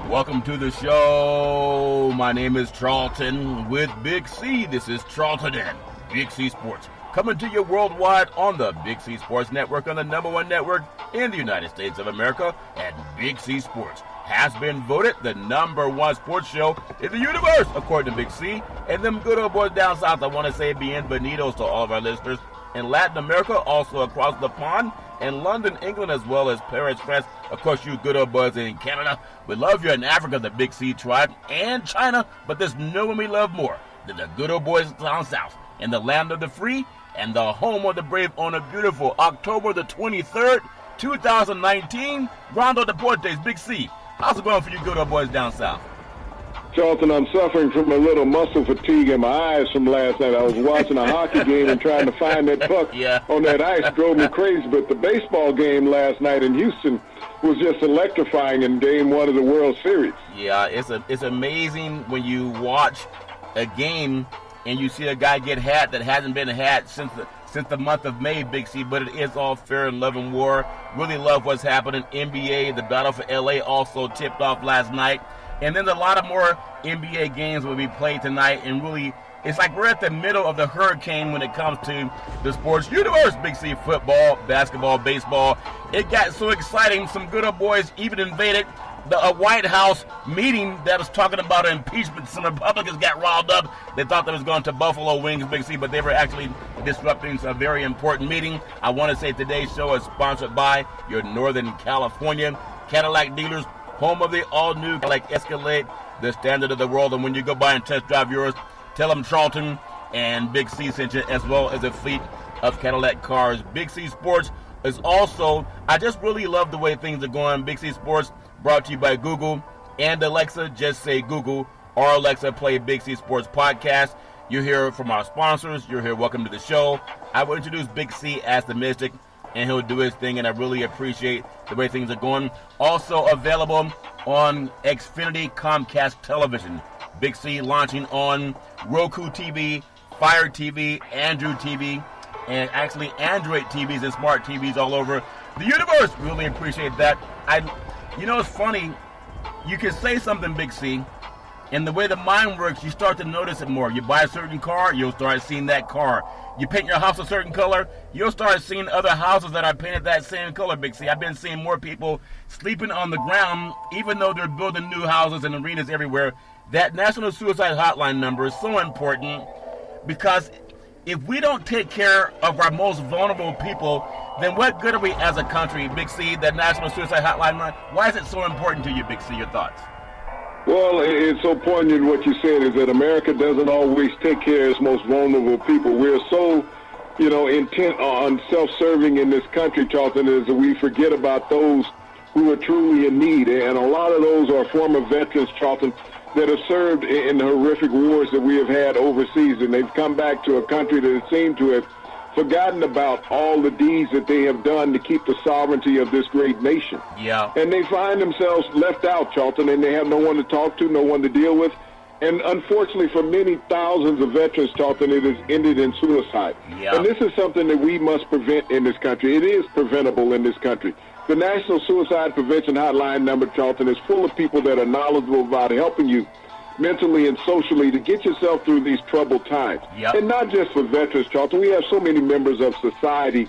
Welcome to the show. My name is Charlton with Big C. This is Charlton and Big C Sports. Coming to you worldwide on the Big C Sports Network, on the #1 network in the United States of America. And Big C Sports has been voted the #1 sports show in the universe, according to Big C. And them good old boys down south, I want to say bienvenidos to all of our listeners in Latin America, also across the pond, in London, England, as well as Paris, France. Of course, you good old boys in Canada. We love you in Africa, the Big C tribe, and China, but there's no one we love more than the good old boys down south, in the land of the free and the home of the brave, on a beautiful October the 23rd, 2019. Rondo Deportes, Big C. How's it going for you good old boys down south? Charlton, I'm suffering from a little muscle fatigue in my eyes from last night. I was watching a hockey game and trying to find that puck on that ice drove me crazy. But the baseball game last night in Houston was just electrifying in Game 1 of the World Series. Yeah, it's amazing when you watch a game and you see a guy get hat that hasn't been had since the month of May, Big C, but it is all fair and love and war. Really love what's happening. NBA, the Battle for LA also tipped off last night. And then a lot of more NBA games will be played tonight. And really, it's like we're at the middle of the hurricane when it comes to the sports universe. Big C, football, basketball, baseball. It got so exciting. Some good old boys even invaded the White House meeting that was talking about impeachment. Some Republicans got riled up. They thought they was going to Buffalo Wings, Big C, but they were actually disrupting a very important meeting. I want to say today's show is sponsored by your Northern California Cadillac dealers, home of the all-new Cadillac Escalade, the standard of the world. And when you go by and test drive yours, tell them Charlton and Big C sent you, as well as a fleet of Cadillac cars. Big C Sports is also, I just really love the way things are going. Big C Sports brought to you by Google and Alexa. Just say Google or Alexa, play Big C Sports Podcast. You hear from our sponsors. You're here. Welcome to the show. I will introduce Big C as the Mystic, and he'll do his thing, and I really appreciate the way things are going. Also available on Xfinity Comcast Television. Big C launching on Roku TV, Fire TV, Android TV, and actually Android TVs and smart TVs all over the universe. Really appreciate that. It's funny. You can say something, Big C, and the way the mind works, you start to notice it more. You buy a certain car, you'll start seeing that car. You paint your house a certain color, you'll start seeing other houses that are painted that same color, Big C. I've been seeing more people sleeping on the ground, even though they're building new houses and arenas everywhere. That National Suicide Hotline number is so important, because if we don't take care of our most vulnerable people, then what good are we as a country, Big C? That National Suicide Hotline, why is it so important to you, Big C? Your thoughts? Well, it's so poignant what you said, is that America doesn't always take care of its most vulnerable people. We're so, intent on self-serving in this country, Charlton, is that we forget about those who are truly in need. And a lot of those are former veterans, Charlton, that have served in the horrific wars that we have had overseas. And they've come back to a country that seemed to have forgotten about all the deeds that they have done to keep the sovereignty of this great nation. Yeah. And they find themselves left out, Charlton, and they have no one to talk to, no one to deal with. And unfortunately, for many thousands of veterans, Charlton, it has ended in suicide. Yeah. And this is something that we must prevent in this country. It is preventable in this country. The National Suicide Prevention Hotline number, Charlton, is full of people that are knowledgeable about helping you mentally and socially to get yourself through these troubled times. Yep. And not just for veterans, Charlton. We have so many members of society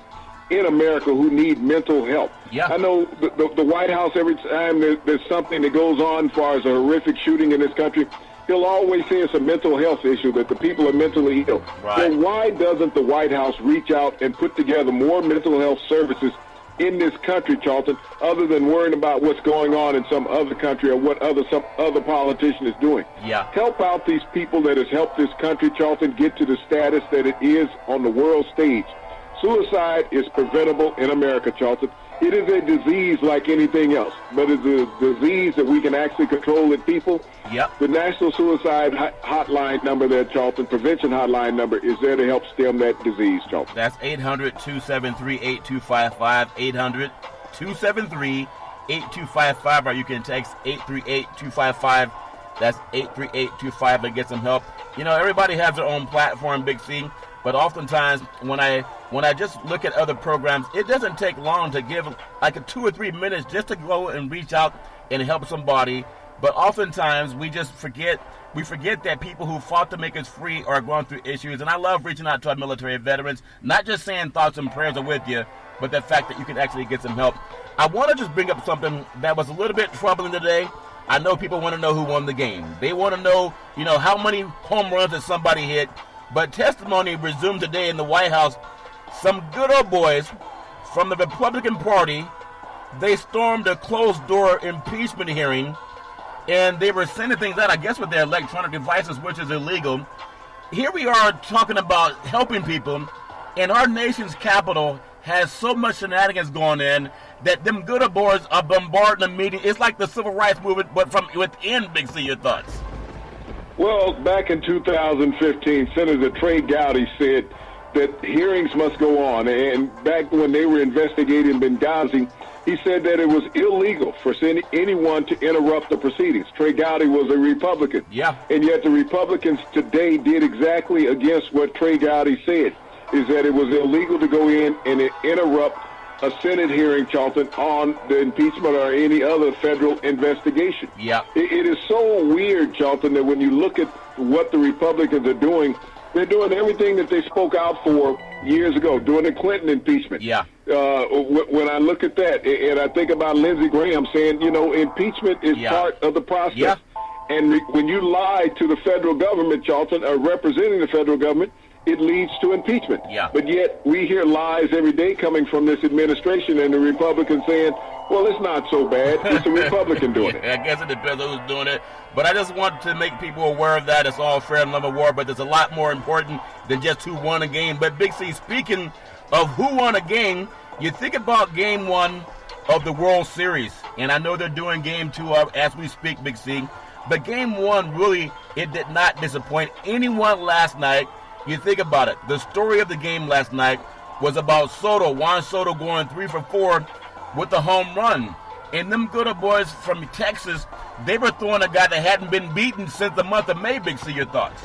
in America who need mental help. Yeah. I know the White House, every time there's something that goes on as far as a horrific shooting in this country, he'll always say it's a mental health issue, that the people are mentally ill. Right. So why doesn't the White House reach out and put together more mental health services in this country, Charlton, other than worrying about what's going on in some other country or what some other politician is doing? Yeah. Help out these people that has helped this country, Charlton, get to the status that it is on the world stage. Suicide is preventable in America, Charlton. It is a disease like anything else, but it's a disease that we can actually control in people. Yep. The National Suicide Hotline number there, Charlton, prevention hotline number, is there to help stem that disease, Charlton. That's 800-273-8255, 800-273-8255, or you can text 838-255. That's 838-25 to get some help. Everybody has their own platform, Big C. But oftentimes, when I just look at other programs, it doesn't take long to give like 2 or 3 minutes just to go and reach out and help somebody But oftentimes we just forget that people who fought to make us free are going through issues. And I love reaching out to our military veterans, not just saying thoughts and prayers are with you, but the fact that you can actually get some help. I want to just bring up something that was a little bit troubling today. I know people want to know who won the game. They want to know, how many home runs did somebody hit. But testimony resumed today in the White House. Some good old boys from the Republican Party, they stormed a closed-door impeachment hearing, and they were sending things out, I guess, with their electronic devices, which is illegal. Here we are talking about helping people, and our nation's capital has so much shenanigans going in that them good old boys are bombarding the media. It's like the civil rights movement, but from within. Big C, your thoughts? Well, back in 2015, Senator Trey Gowdy said that hearings must go on. And back when they were investigating Benghazi, he said that it was illegal for anyone to interrupt the proceedings. Trey Gowdy was a Republican. Yeah. And yet the Republicans today did exactly against what Trey Gowdy said, is that it was illegal to go in and interrupt a Senate hearing, Charlton, on the impeachment or any other federal investigation. Yeah. It is so weird, Charlton, that when you look at what the Republicans are doing, they're doing everything that they spoke out for years ago, doing the Clinton impeachment. Yeah. When I look at that, and I think about Lindsey Graham saying, impeachment is part of the process. Yeah. And when you lie to the federal government, Charlton, or representing the federal government, it leads to impeachment. Yeah. But yet we hear lies every day coming from this administration and the Republicans saying, well, it's not so bad. It's a Republican doing it. I guess it depends on who's doing it. But I just want to make people aware of that. It's all fair and love and war, but there's a lot more important than just who won a game. But Big C, speaking of who won a game, you think about game one of the World Series. And I know they're doing game two as we speak, Big C. But game one, really, it did not disappoint anyone last night. You think about it. The story of the game last night was about Juan Soto going 3 for 4 with the home run. And them good old boys from Texas, they were throwing a guy that hadn't been beaten since the month of May. Big C, your thoughts?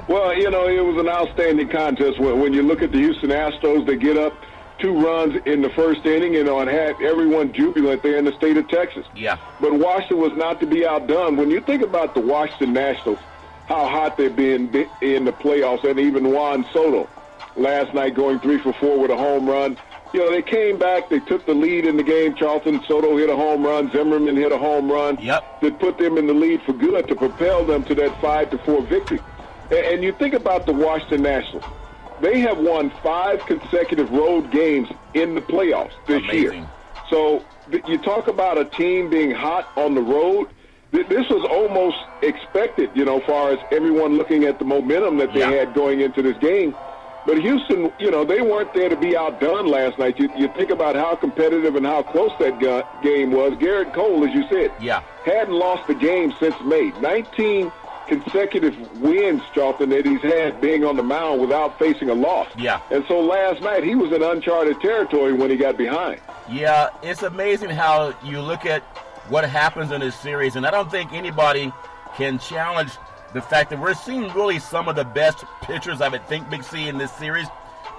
Well, it was an outstanding contest. When you look at the Houston Astros, they get up 2 runs in the first inning, and had everyone jubilant there in the state of Texas. Yeah. But Washington was not to be outdone. When you think about the Washington Nationals, how hot they've been in the playoffs, and even Juan Soto last night going 3 for 4 with a home run. They came back. They took the lead in the game. Charlton, Soto hit a home run. Zimmerman hit a home run. Yep. That put them in the lead for good to propel them to that 5-4 victory. And you think about the Washington Nationals. They have won 5 consecutive road games in the playoffs this year. So you talk about a team being hot on the road. This was almost expected, as far as everyone looking at the momentum that they had going into this game. But Houston, they weren't there to be outdone last night. You think about how competitive and how close that game was. Garrett Cole, as you said, hadn't lost the game since May. 19 consecutive wins, Charlton, that he's had being on the mound without facing a loss. Yeah. And so last night he was in uncharted territory when he got behind. Yeah, it's amazing how you look at what happens in this series, and I don't think anybody can challenge the fact that we're seeing really some of the best pitchers, I would think, Big C, in this series.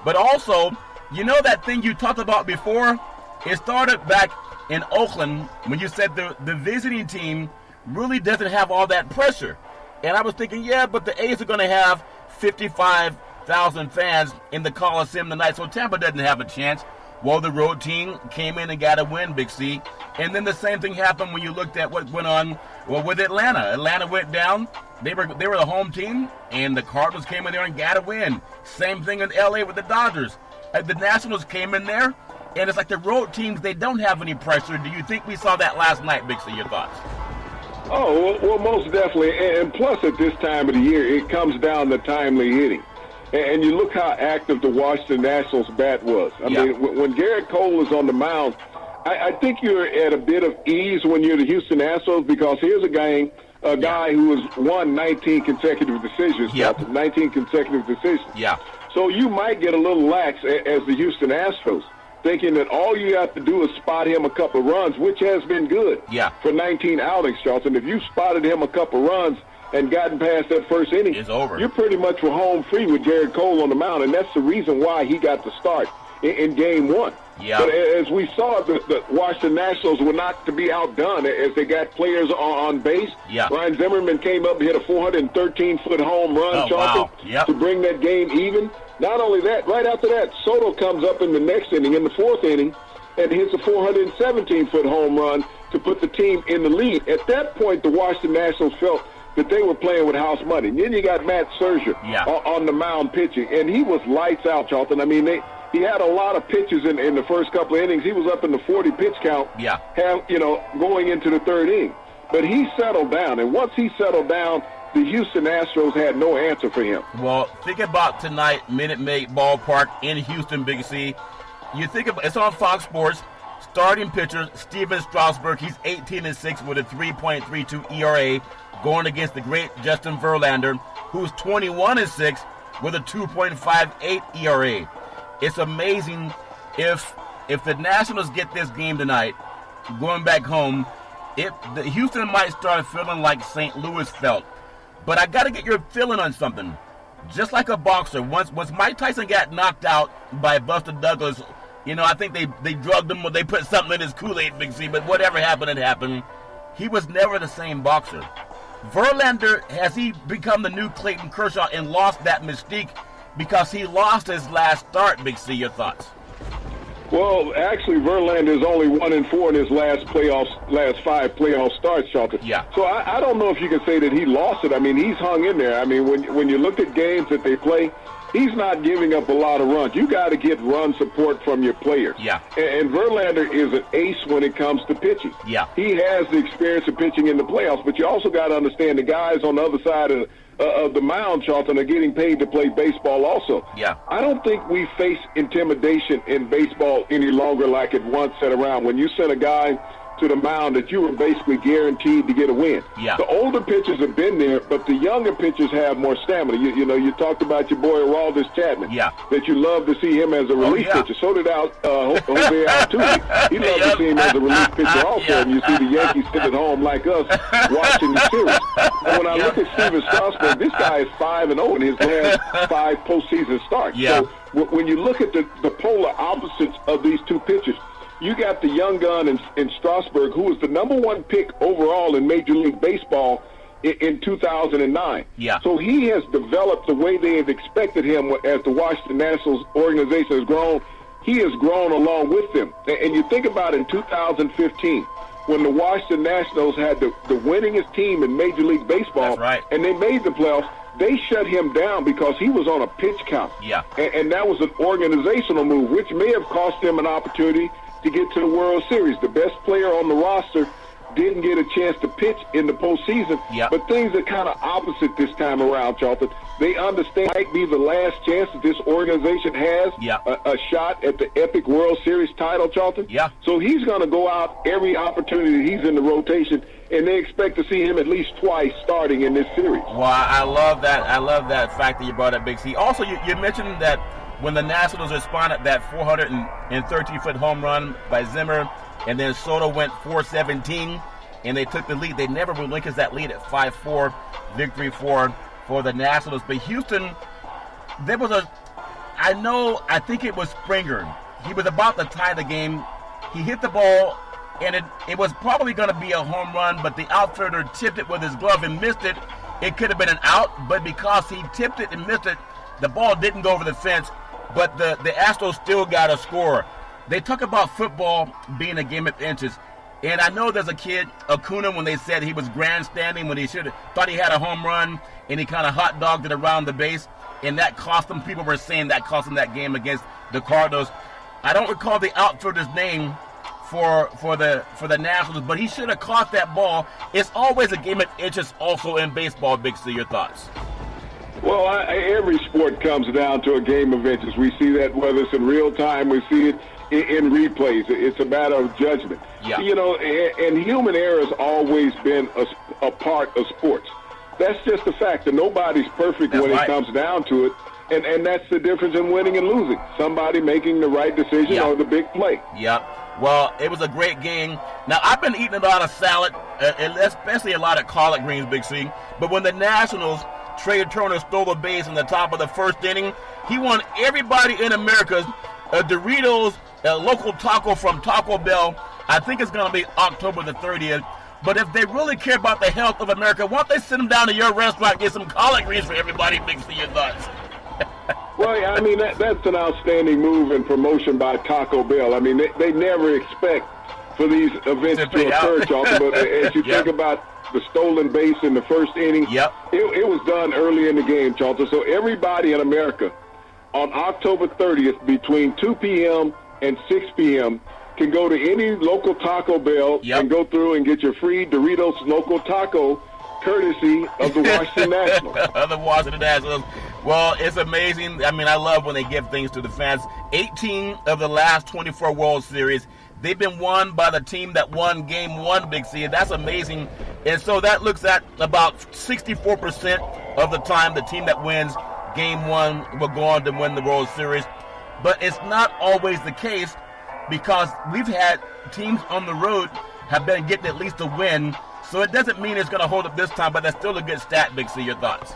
But also, that thing you talked about before? It started back in Oakland when you said the visiting team really doesn't have all that pressure. And I was thinking, but the A's are going to have 55,000 fans in the Coliseum tonight, so Tampa doesn't have a chance. Well, the road team came in and got a win, Big C. And then the same thing happened when you looked at what went on with Atlanta. Atlanta went down. They were the home team, and the Cardinals came in there and got a win. Same thing in L.A. with the Dodgers. The Nationals came in there, and it's like the road teams, they don't have any pressure. Do you think we saw that last night, Big C? Your thoughts? Oh, well, most definitely. And plus, at this time of the year, it comes down to timely hitting. And you look how active the Washington Nationals bat was. I mean, when Garrett Cole is on the mound, I think you're at a bit of ease when you're the Houston Astros, because here's a guy who has won 19 consecutive decisions. 19 consecutive decisions. Yeah. So you might get a little lax as the Houston Astros, thinking that all you have to do is spot him a couple of runs, which has been good for 19 outings, Charlton. If you spotted him a couple of runs, and gotten past that first inning, it's over. You pretty much were home free with Garrett Cole on the mound, and that's the reason why he got the start in Game 1. Yeah. But as we saw, the Washington Nationals were not to be outdone as they got players on base. Yeah. Ryan Zimmerman came up and hit a 413-foot home run, wow. Yep. to bring that game even. Not only that, right after that, Soto comes up in the next inning, in the fourth inning, and hits a 417-foot home run to put the team in the lead. At that point, the Washington Nationals felt that they were playing with house money. And then you got Matt Scherzer on the mound pitching, and he was lights out, Charlton. I mean, he had a lot of pitches in the first couple of innings. He was up in the 40-pitch count, going into the third inning. But he settled down, and once he settled down, the Houston Astros had no answer for him. Well, think about tonight, Minute Maid Ballpark in Houston, Big C. You think of it's on Fox Sports. Starting pitcher Steven Strasburg, he's 18-6 with a 3.32 ERA, going against the great Justin Verlander, who's 21-6 with a 2.58 ERA. It's amazing if the Nationals get this game tonight, going back home, Houston might start feeling like St. Louis felt. But I got to get your feeling on something. Just like a boxer, once Mike Tyson got knocked out by Buster Douglas, I think they drugged him or they put something in his Kool-Aid, Big C, but whatever happened, it happened. He was never the same boxer. Verlander, has he become the new Clayton Kershaw and lost that mystique because he lost his last start, Big C? Your thoughts? Well, actually, Verlander is only 1-4 in his last 5 playoff starts, Charlton. Yeah. So I don't know if you can say that he lost it. I mean, he's hung in there. I mean, when you look at games that they play, he's not giving up a lot of runs. You got to get run support from your players. Yeah. And Verlander is an ace when it comes to pitching. Yeah. He has the experience of pitching in the playoffs, but you also got to understand the guys on the other side of the mound, Charlton, are getting paid to play baseball also. Yeah. I don't think we face intimidation in baseball any longer like it once said around. When you sent a guy to the mound that you were basically guaranteed to get a win. Yeah. The older pitchers have been there, but the younger pitchers have more stamina. You talked about your boy Aroldis Chapman. Yeah. That you love to see him as a relief pitcher. So did Jose Altuve. He loved to see him as a relief pitcher also. And you see the Yankees sit at home like us watching the series. And when I look at Steven Strasburg, this guy is 5-0 in his last 5 postseason starts. Yeah. So when you look at the polar opposites of these two pitchers, you got the young gun in Strasburg, who was the number 1 pick overall in Major League Baseball in 2009. Yeah. So he has developed the way they have expected him as the Washington Nationals organization has grown. He has grown along with them. And you think about in 2015, when the Washington Nationals had the winningest team in Major League Baseball, that's right, and they made the playoffs, they shut him down because he was on a pitch count. Yeah. And that was an organizational move, which may have cost them an opportunity to get to the World Series. The best player on the roster didn't get a chance to pitch in the postseason. Yep. But things are kind of opposite this time around, Charlton. They understand it might be the last chance that this organization has a shot at the epic World Series title, Charlton. Yeah. So he's going to go out every opportunity he's in the rotation, and they expect to see him at least twice starting in this series. Well, I love that. I love that fact that you brought up, Big C. Also, you mentioned that when the Nationals responded that 413-foot home run by Zimmer, and then Soto went 417, and they took the lead. They never relinquished that lead at 5-4 victory for the Nationals. But Houston, there was I think it was Springer. He was about to tie the game. He hit the ball, and it was probably going to be a home run, but the outfielder tipped it with his glove and missed it. It could have been an out, but because he tipped it and missed it, the ball didn't go over the fence. But the Astros still got a score. They talk about football being a game of inches. And I know there's a kid, Acuna, when they said he was grandstanding when he thought he had a home run, and he kind of hot dogged it around the base, and that cost him. People were saying that cost him that game against the Cardinals. I don't recall the outfielder's name for the Nationals, but he should have caught that ball. It's always a game of inches also in baseball, Big C. Your thoughts? Well, every sport comes down to a game of inches. We see that whether it's in real time, we see it in replays. It's a matter of judgment. Yeah. And human error has always been a part of sports. That's just the fact that nobody's perfect when it comes down to it. And that's the difference in winning and losing. Somebody making the right decision or the big play. Yep. Well, it was a great game. Now, I've been eating a lot of salad, especially a lot of collard greens, Big C. But when the Nationals, Trey Turner stole the base in the top of the first inning, he won everybody in America a Doritos, a local taco from Taco Bell. I think it's going to be October the 30th. But if they really care about the health of America, why don't they send them down to your restaurant and get some collard greens for everybody, Big C, your thoughts? Well, I mean, that's an outstanding move and promotion by Taco Bell. I mean, they never expect for these events to occur, Charlton. But as you think about the stolen base in the first inning, it was done early in the game, Charlton. So everybody in America on October 30th between 2 p.m. and 6 p.m. can go to any local Taco Bell and go through and get your free Doritos local taco courtesy of the Washington Nationals. Of the Washington Nationals. Well, it's amazing. I mean, I love when they give things to the fans. 18 of the last 24 World Series, they've been won by the team that won Game 1, Big C. That's amazing. And so that looks at about 64% of the time the team that wins Game 1 will go on to win the World Series. But it's not always the case because we've had teams on the road have been getting at least a win. So it doesn't mean it's going to hold up this time, but that's still a good stat, Big C. Your thoughts?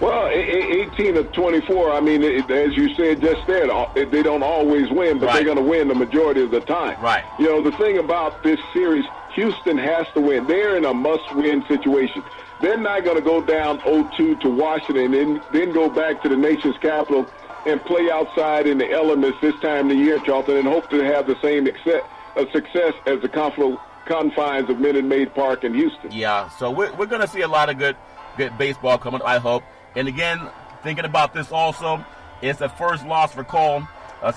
Well, 18 of 24, I mean, as you said just there, they don't always win, but they're going to win the majority of the time. Right. You know, the thing about this series, Houston has to win. They're in a must-win situation. They're not going to go down 0-2 to Washington and then go back to the nation's capital and play outside in the elements this time of the year, Charlton, and hope to have the same success as the confines of Minute Maid Park in Houston. Yeah, so we're going to see a lot of good baseball coming, I hope. And again, thinking about this also, it's the first loss for Cole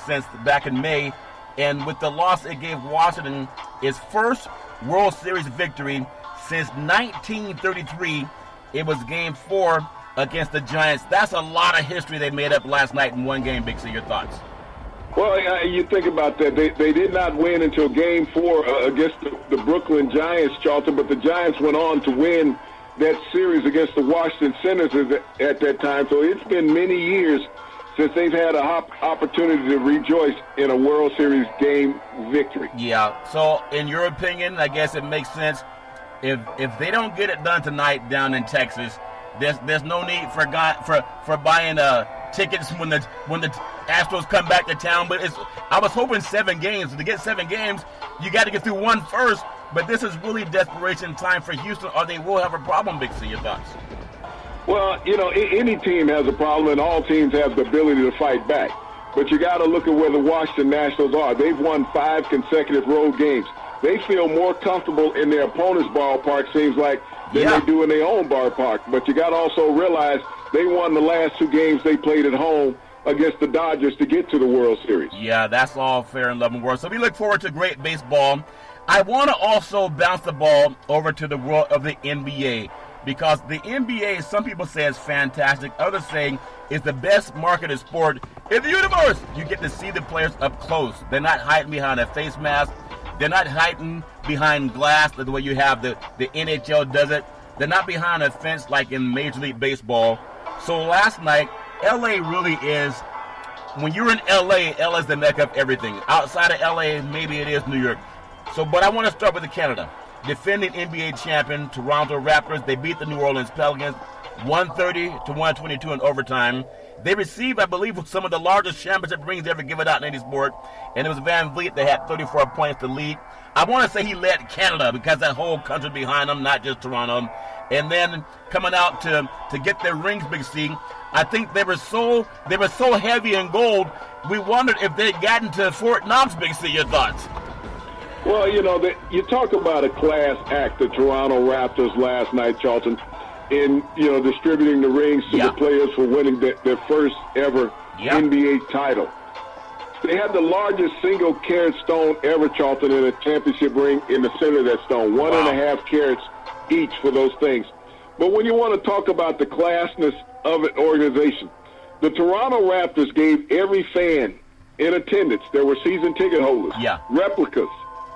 since back in May. And with the loss, it gave Washington its first World Series victory since 1933. It was Game 4 against the Giants. That's a lot of history they made up last night in one game, Big C. Your thoughts? Well, you think about that. They did not win until Game 4 against the Brooklyn Giants, Charlton, but the Giants went on to win that series against the Washington Senators at that time. So it's been many years since they've had an opportunity to rejoice in a World Series game victory. Yeah. So in your opinion, I guess it makes sense if they don't get it done tonight down in Texas, there's no need for buying tickets when the Astros come back to town. But I was hoping 7 games. To get 7 games, you got to get through one first. But this is really desperation time for Houston, or they will have a problem, Big C. Your thoughts? Well, you know, any team has a problem, and all teams have the ability to fight back. But you got to look at where the Washington Nationals are. They've won 5 consecutive road games. They feel more comfortable in their opponent's ballpark, seems like, than they do in their own ballpark. But you got to also realize they won the last 2 games they played at home against the Dodgers to get to the World Series. Yeah, that's all fair and love and war. So we look forward to great baseball. I want to also bounce the ball over to the world of the NBA, because the NBA, some people say is fantastic. Others say is the best marketed sport in the universe. You get to see the players up close. They're not hiding behind a face mask. They're not hiding behind glass the way you have the NHL does it. They're not behind a fence like in Major League Baseball. So last night, LA really is, when you're in LA, LA's the mecca of everything. Outside of LA, maybe it is New York. But I want to start with Canada. Defending NBA champion Toronto Raptors, they beat the New Orleans Pelicans 130-122 in overtime. They received, I believe, some of the largest championship rings ever given out in any sport, and it was Van Vliet that had 34 points to lead. I want to say he led Canada because that whole country behind him, not just Toronto. And then coming out to get their rings, Big C, I think they were so heavy in gold, we wondered if they'd gotten to Fort Knox, Big C. Your thoughts? Well, you know, you talk about a class act, the Toronto Raptors last night, Charlton, in, you know, distributing the rings to the players for winning their first ever NBA title. They had the largest single carat stone ever, Charlton, in a championship ring in the center of that stone. 1.5 carats each for those things. But when you want to talk about the classness of an organization, the Toronto Raptors gave every fan in attendance, there were season ticket holders, replicas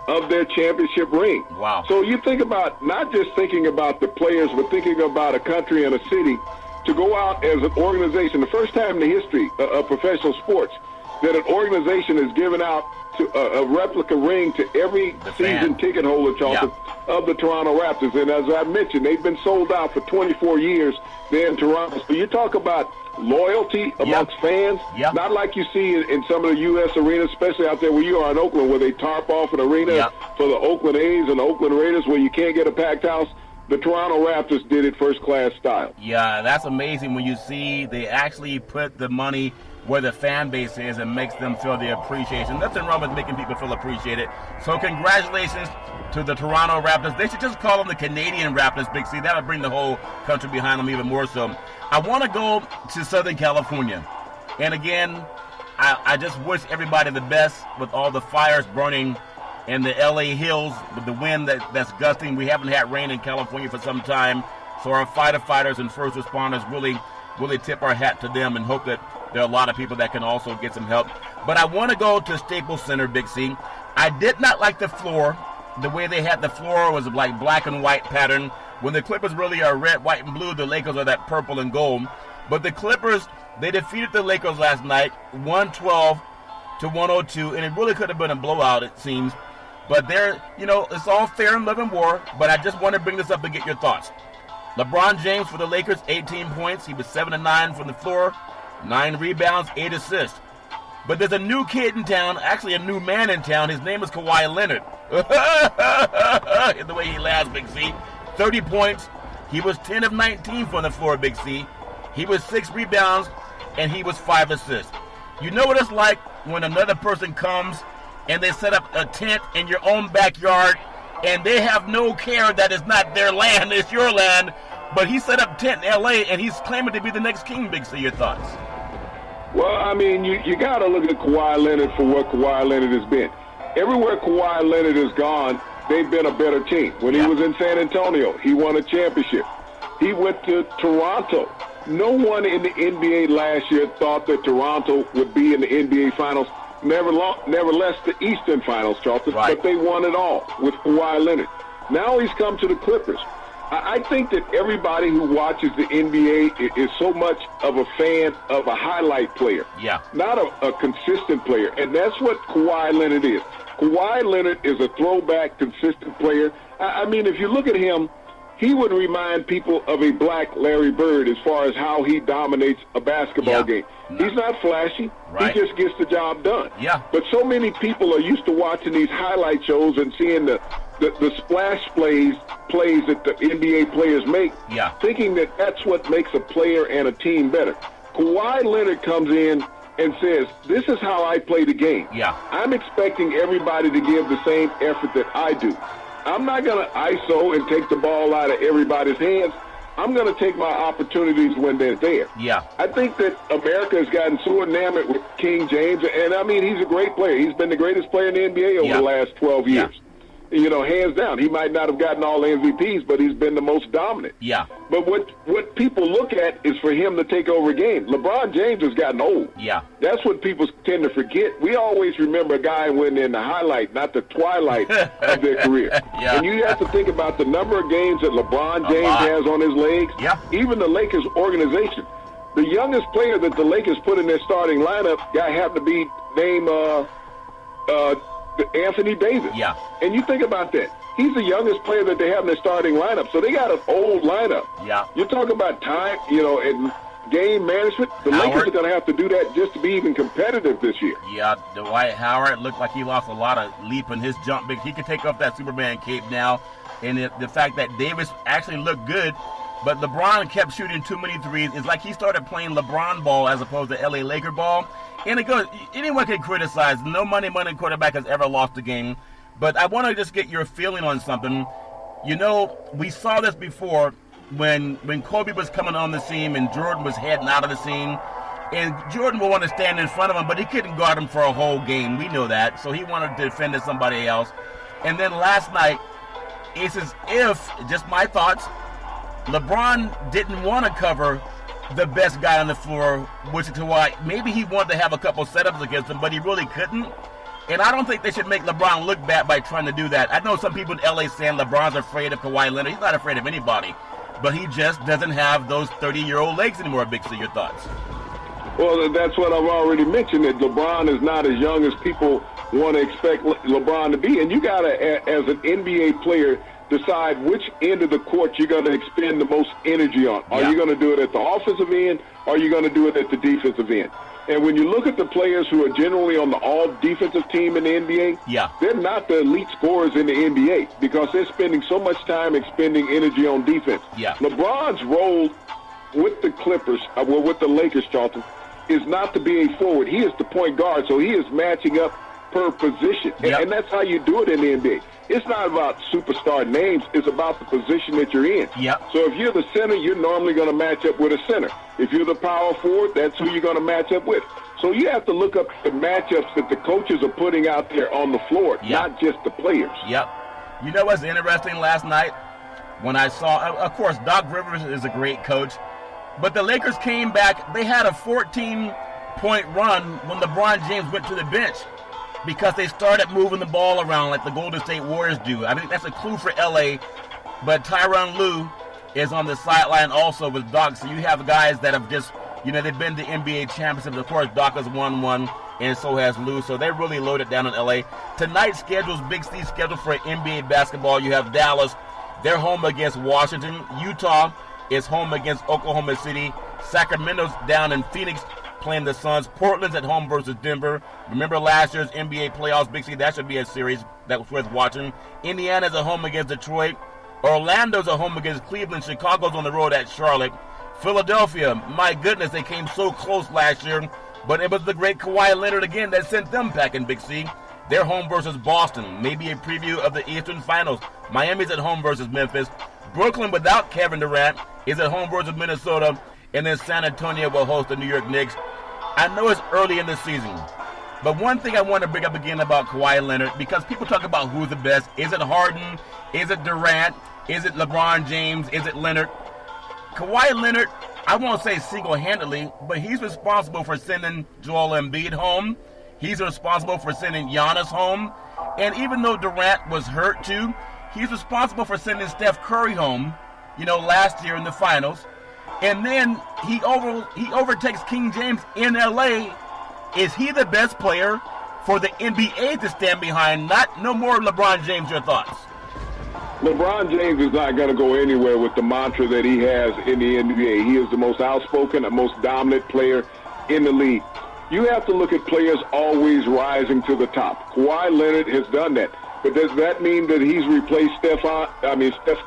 of their championship ring. Wow. So you think about, not just thinking about the players, but thinking about a country and a city to go out as an organization, the first time in the history of professional sports, that an organization has given out to a replica ring to every season ticket holder, Charlton, of the Toronto Raptors. And as I mentioned, they've been sold out for 24 years there in Toronto. So you talk about loyalty amongst fans, not like you see in some of the U.S. arenas, especially out there where you are in Oakland, where they tarp off an arena for the Oakland A's and the Oakland Raiders where you can't get a packed house. The Toronto Raptors did it first-class style. Yeah, that's amazing when you see they actually put the money where the fan base is and makes them feel the appreciation. Nothing wrong with making people feel appreciated. So congratulations to the Toronto Raptors. They should just call them the Canadian Raptors, Big C. That would bring the whole country behind them even more so. I want to go to Southern California. And again, I just wish everybody the best with all the fires burning in the L.A. hills with the wind that's gusting. We haven't had rain in California for some time. So our firefighters and first responders really tip our hat to them and hope that there are a lot of people that can also get some help. But I want to go to Staples Center, Big C. I did not like the floor. The way they had the floor was like black and white pattern. When the Clippers really are red, white, and blue, the Lakers are that purple and gold. But the Clippers, they defeated the Lakers last night, 112-102, and it really could have been a blowout, it seems. But it's all fair in love and war, but I just want to bring this up and get your thoughts. LeBron James for the Lakers, 18 points. He was 7-9 from the floor, 9 rebounds, 8 assists. But there's a new kid in town, actually a new man in town. His name is Kawhi Leonard. The way he laughs, Big C. 30 points. He was 10 of 19 from the floor, Big C. He was 6 rebounds, and he was 5 assists. You know what it's like when another person comes and they set up a tent in your own backyard, and they have no care that it's not their land, it's your land. But he set up a tent in L.A., and he's claiming to be the next king, Big C. Your thoughts? Well, I mean, you got to look at Kawhi Leonard for what Kawhi Leonard has been. Everywhere Kawhi Leonard has gone, they've been a better team. When he was in San Antonio, he won a championship. He went to Toronto. No one in the NBA last year thought that Toronto would be in the NBA Finals. Nevertheless, the Eastern Finals, Charlton, but they won it all with Kawhi Leonard. Now he's come to the Clippers. I think that everybody who watches the NBA is so much of a fan of a highlight player, not a consistent player, and that's what Kawhi Leonard is. Kawhi Leonard is a throwback, consistent player. I mean, if you look at him, he would remind people of a black Larry Bird as far as how he dominates a basketball game. He's not flashy. He just gets the job done. But so many people are used to watching these highlight shows and seeing the splash plays that the NBA players make, thinking that that's what makes a player and a team better. Kawhi Leonard comes in and says, this is how I play the game. I'm expecting everybody to give the same effort that I do. I'm not going to ISO and take the ball out of everybody's hands. I'm going to take my opportunities when they're there. I think that America has gotten so enamored with King James, and I mean, he's a great player. He's been the greatest player in the NBA over the last 12 years. You know, hands down. He might not have gotten all the MVPs, but he's been the most dominant. But what people look at is for him to take over a game. LeBron James has gotten old. That's what people tend to forget. We always remember a guy when in the highlight, not the twilight of their career. And you have to think about the number of games that LeBron James has on his legs. Even the Lakers organization. The youngest player that the Lakers put in their starting lineup guy happened to be named Anthony Davis. And you think about that. He's the youngest player that they have in their starting lineup. So they got an old lineup. You're talking about time, and game management. The Lakers are going to have to do that just to be even competitive this year. Dwight Howard looked like he lost a lot of leap in his jump. He could take off that Superman cape now. And the fact that Davis actually looked good, but LeBron kept shooting too many threes. It's like he started playing LeBron ball as opposed to LA Laker ball. And it goes, anyone can criticize. No money quarterback has ever lost a game. But I want to just get your feeling on something. You know, we saw this before when Kobe was coming on the scene and Jordan was heading out of the scene. And Jordan would want to stand in front of him, but he couldn't guard him for a whole game. We know that. So he wanted to defend to somebody else. And then last night, it's as if, just my thoughts, LeBron didn't want to cover the best guy on the floor, which is why maybe he wanted to have a couple setups against him, but he really couldn't. And I don't think they should make LeBron look bad by trying to do that. I know some people in LA saying LeBron's afraid of Kawhi Leonard. He's not afraid of anybody, but he just doesn't have those 30-year-old legs anymore. Big C, your thoughts? Well, that's what I've already mentioned, that LeBron is not as young as people want to expect LeBron to be. And you got to, as an NBA player, decide which end of the court you're going to expend the most energy on. Are you going to do it at the offensive end, or are you going to do it at the defensive end? And when you look at the players who are generally on the all-defensive team in the NBA, they're not the elite scorers in the NBA because they're spending so much time expending energy on defense. LeBron's role with the Clippers, with the Lakers, Charlton, is not to be a forward. He is the point guard, so he is matching up per position. And that's how you do it in the NBA. It's not about superstar names. It's about the position that you're in. So if you're the center, you're normally going to match up with a center. If you're the power forward, that's who you're going to match up with. So you have to look up the matchups that the coaches are putting out there on the floor, not just the players. You know what's interesting last night? When I saw, of course, Doc Rivers is a great coach, but the Lakers came back. They had a 14-point run when LeBron James went to the bench, because they started moving the ball around like the Golden State Warriors do. I think that's a clue for L.A., but Tyronn Lue is on the sideline also with Doc. So you have guys that have just, they've been to NBA championships. Of course, Doc has won one, and so has Lue. So they're really loaded down in L.A. Tonight's schedule is Big C schedule for NBA basketball. You have Dallas. They're home against Washington. Utah is home against Oklahoma City. Sacramento's down in Phoenix playing the Suns. Portland's at home versus Denver. Remember last year's NBA playoffs, Big C? That should be a series that was worth watching. Indiana's at home against Detroit. Orlando's at home against Cleveland. Chicago's on the road at Charlotte. Philadelphia, my goodness, they came so close last year, but it was the great Kawhi Leonard again that sent them packing, Big C. They're home versus Boston. Maybe a preview of the Eastern Finals. Miami's at home versus Memphis. Brooklyn, without Kevin Durant, is at home versus Minnesota. And then San Antonio will host the New York Knicks. I know it's early in the season, but one thing I want to bring up again about Kawhi Leonard, because people talk about who's the best. Is it Harden? Is it Durant? Is it LeBron James? Is it Leonard? Kawhi Leonard, I won't say single-handedly, but he's responsible for sending Joel Embiid home. He's responsible for sending Giannis home. And even though Durant was hurt too, he's responsible for sending Steph Curry home, last year in the finals. And then he overtakes King James in L.A. Is he the best player for the NBA to stand behind? No more LeBron James, your thoughts? LeBron James is not going to go anywhere with the mantra that he has in the NBA. He is the most outspoken and most dominant player in the league. You have to look at players always rising to the top. Kawhi Leonard has done that. But does that mean that he's replaced Steph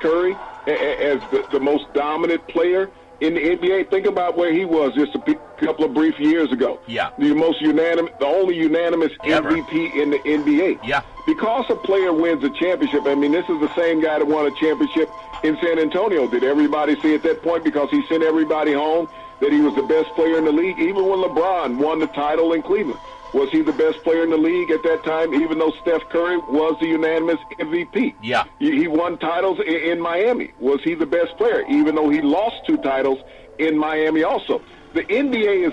Curry as the most dominant player in the NBA? Think about where he was just a couple of brief years ago. The only unanimous MVP in the NBA. Because a player wins a championship, this is the same guy that won a championship in San Antonio. Did everybody see at that point, because he sent everybody home, that he was the best player in the league? Even when LeBron won the title in Cleveland, was he the best player in the league at that time, even though Steph Curry was the unanimous MVP? He won titles in Miami. Was he the best player, even though he lost 2 titles in Miami also? The NBA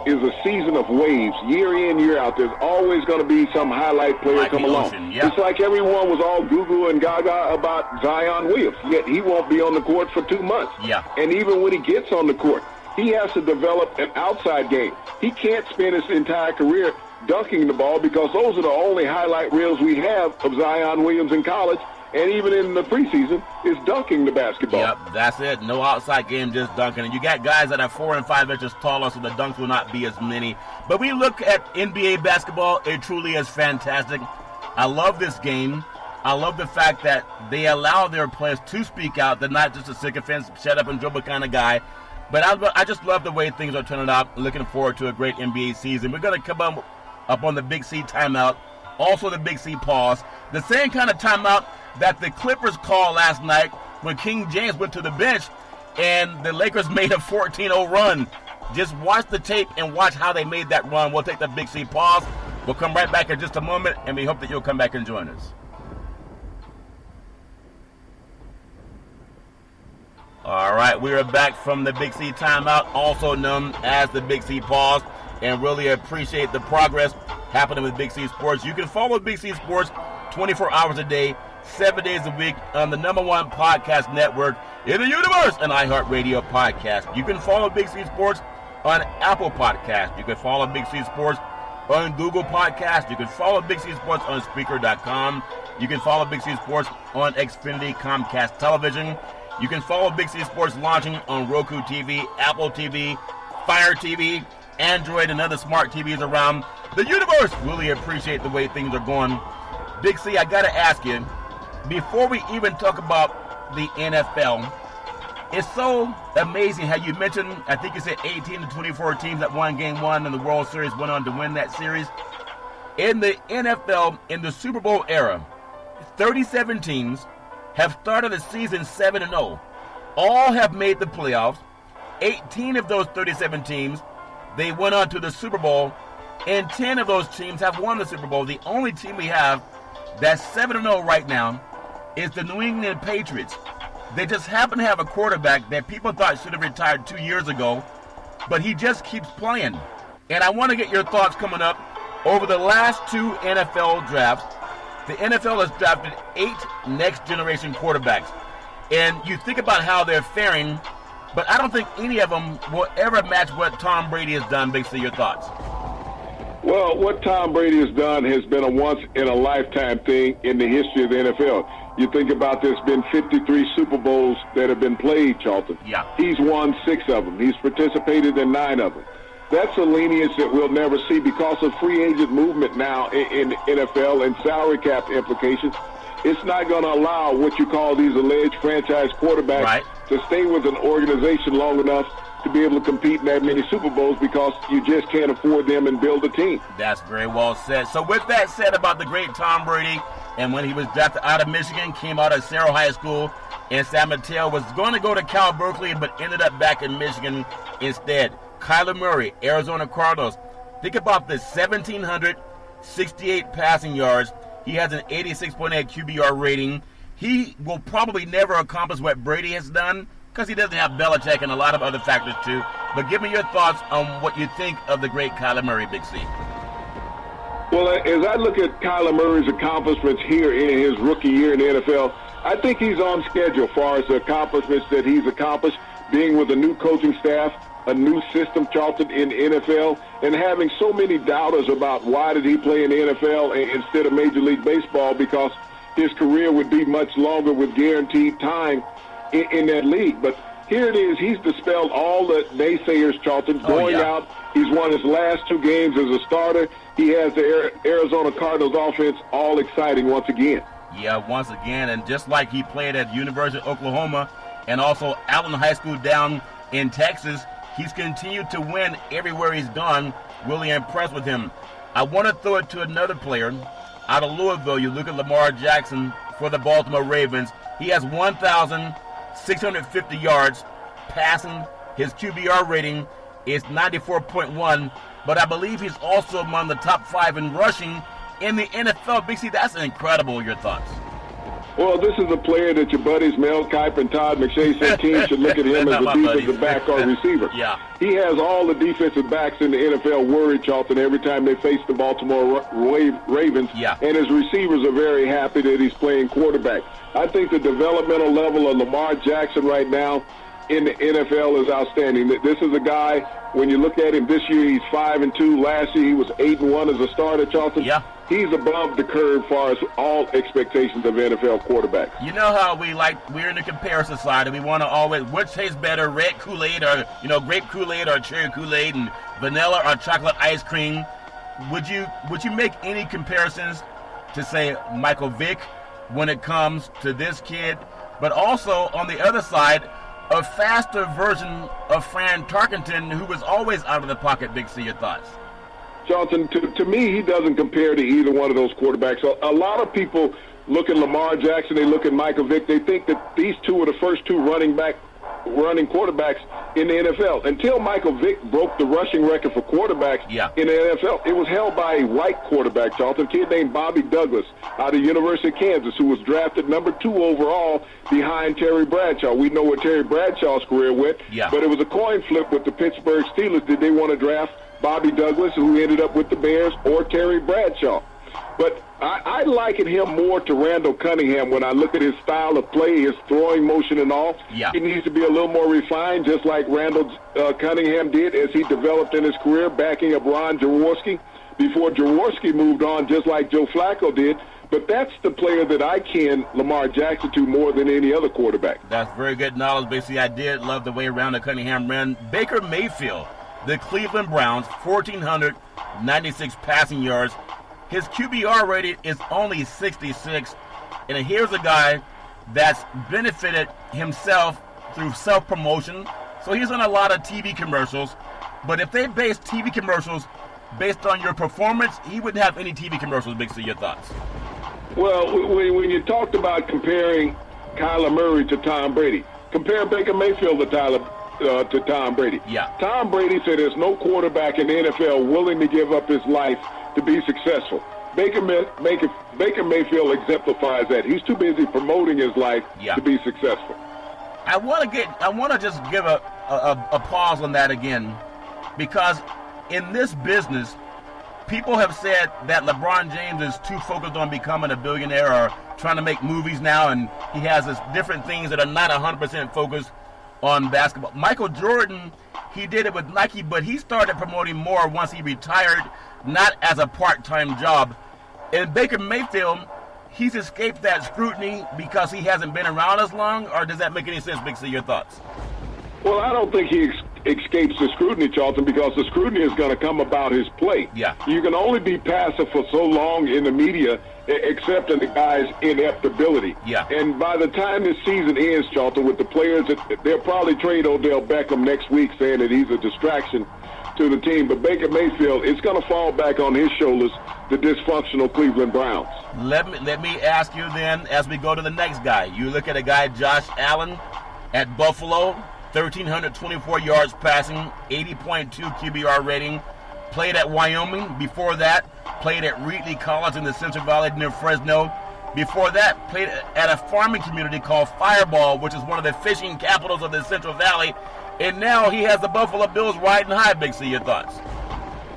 is a season of waves, year in, year out. There's always going to be some highlight player come along. It's like everyone was all goo-goo and gaga about Zion Williams, yet he won't be on the court for 2 months. And even when he gets on the court, he has to develop an outside game. He can't spend his entire career dunking the ball, because those are the only highlight reels we have of Zion Williams in college, and even in the preseason, is dunking the basketball. That's it. No outside game, just dunking. And you got guys that are 4 and 5 inches taller, so the dunks will not be as many. But we look at NBA basketball, it truly is fantastic. I love this game. I love the fact that they allow their players to speak out. They're not just a sycophant, shut up and dribble kind of guy. But I just love the way things are turning out. Looking forward to a great NBA season. We're going to come up on the Big C timeout, also the Big C pause. The same kind of timeout that the Clippers called last night when King James went to the bench and the Lakers made a 14-0 run. Just watch the tape and watch how they made that run. We'll take the Big C pause. We'll come right back in just a moment, and we hope that you'll come back and join us. All right, we are back from the Big C timeout, also known as the Big C pause, and really appreciate the progress happening with Big C Sports. You can follow Big C Sports 24 hours a day, 7 days a week on the #1 podcast network in the universe, an iHeartRadio podcast. You can follow Big C Sports on Apple Podcasts. You can follow Big C Sports on Google Podcasts. You can follow Big C Sports on Spreaker.com. You can follow Big C Sports on Xfinity Comcast Television. You can follow Big C Sports launching on Roku TV, Apple TV, Fire TV, Android, and other smart TVs around the universe. Really appreciate the way things are going. Big C, I got to ask you, before we even talk about the NFL, it's so amazing how you mentioned, I think you said 18 to 24 teams that won Game 1 in the World Series went on to win that series. In the NFL, in the Super Bowl era, 37 teams have started the season 7-0. All have made the playoffs. 18 of those 37 teams, they went on to the Super Bowl, and 10 of those teams have won the Super Bowl. The only team we have that's 7-0 right now is the New England Patriots. They just happen to have a quarterback that people thought should have retired 2 years ago, but he just keeps playing. And I want to get your thoughts coming up. Over the last 2 NFL drafts, the NFL has drafted 8 next-generation quarterbacks. And you think about how they're faring, but I don't think any of them will ever match what Tom Brady has done. Big C, your thoughts? Well, what Tom Brady has done has been a once-in-a-lifetime thing in the history of the NFL. You think about this, been 53 Super Bowls that have been played, Charlton. Yeah. He's won 6 of them. He's participated in 9 of them. That's a lineage that we'll never see because of free agent movement now in the NFL and salary cap implications. It's not going to allow what you call these alleged franchise quarterbacks to stay with an organization long enough to be able to compete in that many Super Bowls because you just can't afford them and build a team. That's very well said. So with that said about the great Tom Brady, and when he was drafted out of Michigan, came out of Cerro High School in San Mateo, was going to go to Cal Berkeley, but ended up back in Michigan instead. Kyler Murray, Arizona Cardinals. Think about this, 1,768 passing yards. He has an 86.8 QBR rating. He will probably never accomplish what Brady has done because he doesn't have Belichick and a lot of other factors too. But give me your thoughts on what you think of the great Kyler Murray, Big C. Well, as I look at Kyler Murray's accomplishments here in his rookie year in the NFL, I think he's on schedule as far as the accomplishments that he's accomplished, being with a new coaching staff, a new system, Charlton, in the NFL, and having so many doubters about why did he play in the NFL instead of Major League Baseball, because his career would be much longer with guaranteed time in that league. But here it is. He's dispelled all the naysayers, Charlton, going out. He's won his last 2 games as a starter. He has the Arizona Cardinals offense all exciting once again. Yeah, once again, and just like he played at University of Oklahoma and also Allen High School down in Texas, he's continued to win everywhere he's gone. Really impressed with him. I want to throw it to another player out of Louisville. You look at Lamar Jackson for the Baltimore Ravens. He has 1,650 yards passing. His QBR rating is 94.1, but I believe he's also among the top 5 in rushing in the NFL. Big C, that's incredible. Your thoughts? Well, this is a player that your buddies Mel Kiper and Todd McShay said teams should look at him as a defensive back or receiver. Yeah. He has all the defensive backs in the NFL worried, Charlton, every time they face the Baltimore Ravens. Yeah. And his receivers are very happy that he's playing quarterback. I think the developmental level of Lamar Jackson right now in the NFL is outstanding. This is a guy, when you look at him this year, he's 5-2. Last year he was 8-1 as a starter, Charlton. Yeah. He's above the curve as far as all expectations of NFL quarterbacks. You know how we're in the comparison society. We want to always, which tastes better, red Kool-Aid or, grape Kool-Aid or cherry Kool-Aid and vanilla or chocolate ice cream. Would you make any comparisons to, say, Michael Vick when it comes to this kid? But also, on the other side, a faster version of Fran Tarkenton, who was always out of the pocket. Big C, your thoughts? Johnson, to me, he doesn't compare to either one of those quarterbacks. A lot of people look at Lamar Jackson, they look at Michael Vick, they think that these two are the first 2 running quarterbacks in the NFL. Until Michael Vick broke the rushing record for quarterbacks in the NFL, it was held by a white quarterback, Charlton, a kid named Bobby Douglas out of the University of Kansas, who was drafted number 2 overall behind Terry Bradshaw. We know where Terry Bradshaw's career went, but it was a coin flip with the Pittsburgh Steelers. Did they want to draft Bobby Douglas, who ended up with the Bears, or Terry Bradshaw? But I liken him more to Randall Cunningham when I look at his style of play, his throwing motion and all. Yeah. He needs to be a little more refined, just like Randall Cunningham did as he developed in his career, backing up Ron Jaworski. before Jaworski moved on, just like Joe Flacco did. But that's the player that I can Lamar Jackson to more than any other quarterback. That's very good knowledge. Basically, I did love the way Randall Cunningham ran. Baker Mayfield, the Cleveland Browns, 1,496 passing yards. His QBR rating is only 66. And here's a guy that's benefited himself through self-promotion. So he's on a lot of TV commercials. But if they base TV commercials based on your performance, he wouldn't have any TV commercials. Big C, your thoughts? Well, when you talked about comparing Kyler Murray to Tom Brady, compare Baker Mayfield to Tom Brady. Yeah. Tom Brady said there's no quarterback in the NFL willing to give up his life to be successful. Baker Mayfield exemplifies that. He's too busy promoting his life to be successful. I want to just give a pause on that again, because in this business, people have said that LeBron James is too focused on becoming a billionaire or trying to make movies now, and he has this different things that are not 100% focused on basketball. Michael Jordan, he did it with Nike, but he started promoting more once he retired, not as a part-time job. And Baker Mayfield, he's escaped that scrutiny because he hasn't been around as long, or does that make any sense, Big C? Your thoughts? Well, I don't think he escapes the scrutiny, Charlton, because the scrutiny is going to come about his play. Yeah. You can only be passive for so long in the media, accepting the guy's inept ability. Yeah. And by the time this season ends, Charlton, with the players, they'll probably trade Odell Beckham next week, saying that he's a distraction to the team. But Baker Mayfield, it's going to fall back on his shoulders, the dysfunctional Cleveland Browns. Let me ask you then, as we go to the next guy. You look at a guy, Josh Allen, at Buffalo, 1,324 yards passing, 80.2 QBR rating. Played at Wyoming. Before that, played at Reedley College in the Central Valley near Fresno. Before that, played at a farming community called Fireball, which is one of the fishing capitals of the Central Valley. And now he has the Buffalo Bills riding high. Big C, your thoughts?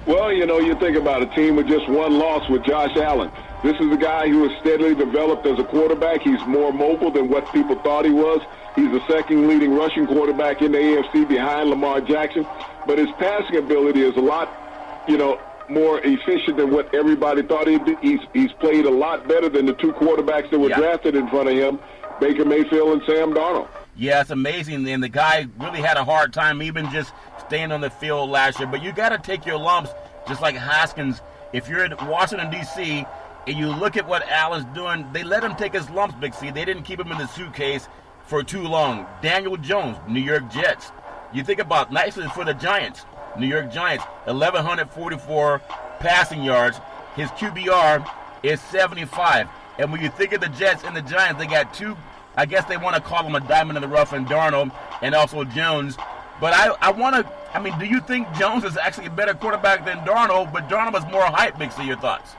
Well, you think about a team with just one loss with Josh Allen. This is a guy who has steadily developed as a quarterback. He's more mobile than what people thought he was. He's the second leading rushing quarterback in the AFC behind Lamar Jackson. But his passing ability is a lot, more efficient than what everybody thought he'd be. He's played a lot better than the two quarterbacks that were drafted in front of him, Baker Mayfield and Sam Darnold. Yeah, it's amazing. And the guy really had a hard time even just staying on the field last year. But you got to take your lumps, just like Haskins. If you're in Washington, D.C., and you look at what Allen's doing, they let him take his lumps, Big C. They didn't keep him in the suitcase for too long. Daniel Jones, New York Jets. You think about nicely for the Giants, New York Giants, 1,144 passing yards. His QBR is 75. And when you think of the Jets and the Giants, they got two, I guess they want to call them a diamond in the rough, and Darnold and also Jones. But do you think Jones is actually a better quarterback than Darnold, but Darnold was more hype? Big C, your thoughts?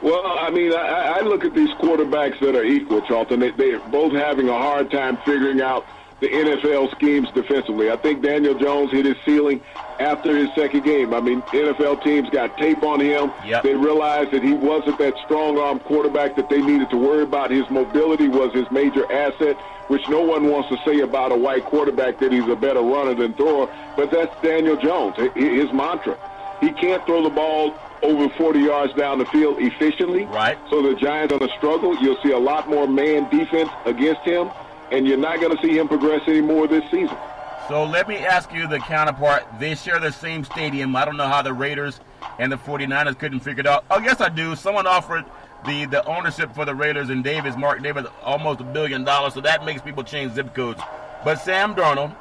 Well, I look at these quarterbacks that are equal, Charlton. They're both having a hard time figuring out the NFL schemes defensively. I think Daniel Jones hit his ceiling after his second game. NFL teams got tape on him. Yep. They realized that he wasn't that strong-arm quarterback that they needed to worry about. His mobility was his major asset, which no one wants to say about a white quarterback that he's a better runner than thrower, but that's Daniel Jones, his mantra. He can't throw the ball over 40 yards down the field efficiently. Right. So the Giants are going to struggle. You'll see a lot more man defense against him, and you're not going to see him progress anymore this season. So let me ask you the counterpart. They share the same stadium. I don't know how the Raiders and the 49ers couldn't figure it out. Oh, yes, I do. Someone offered the ownership for the Raiders and Mark Davis, almost $1 billion, so that makes people change zip codes. But Sam Darnold,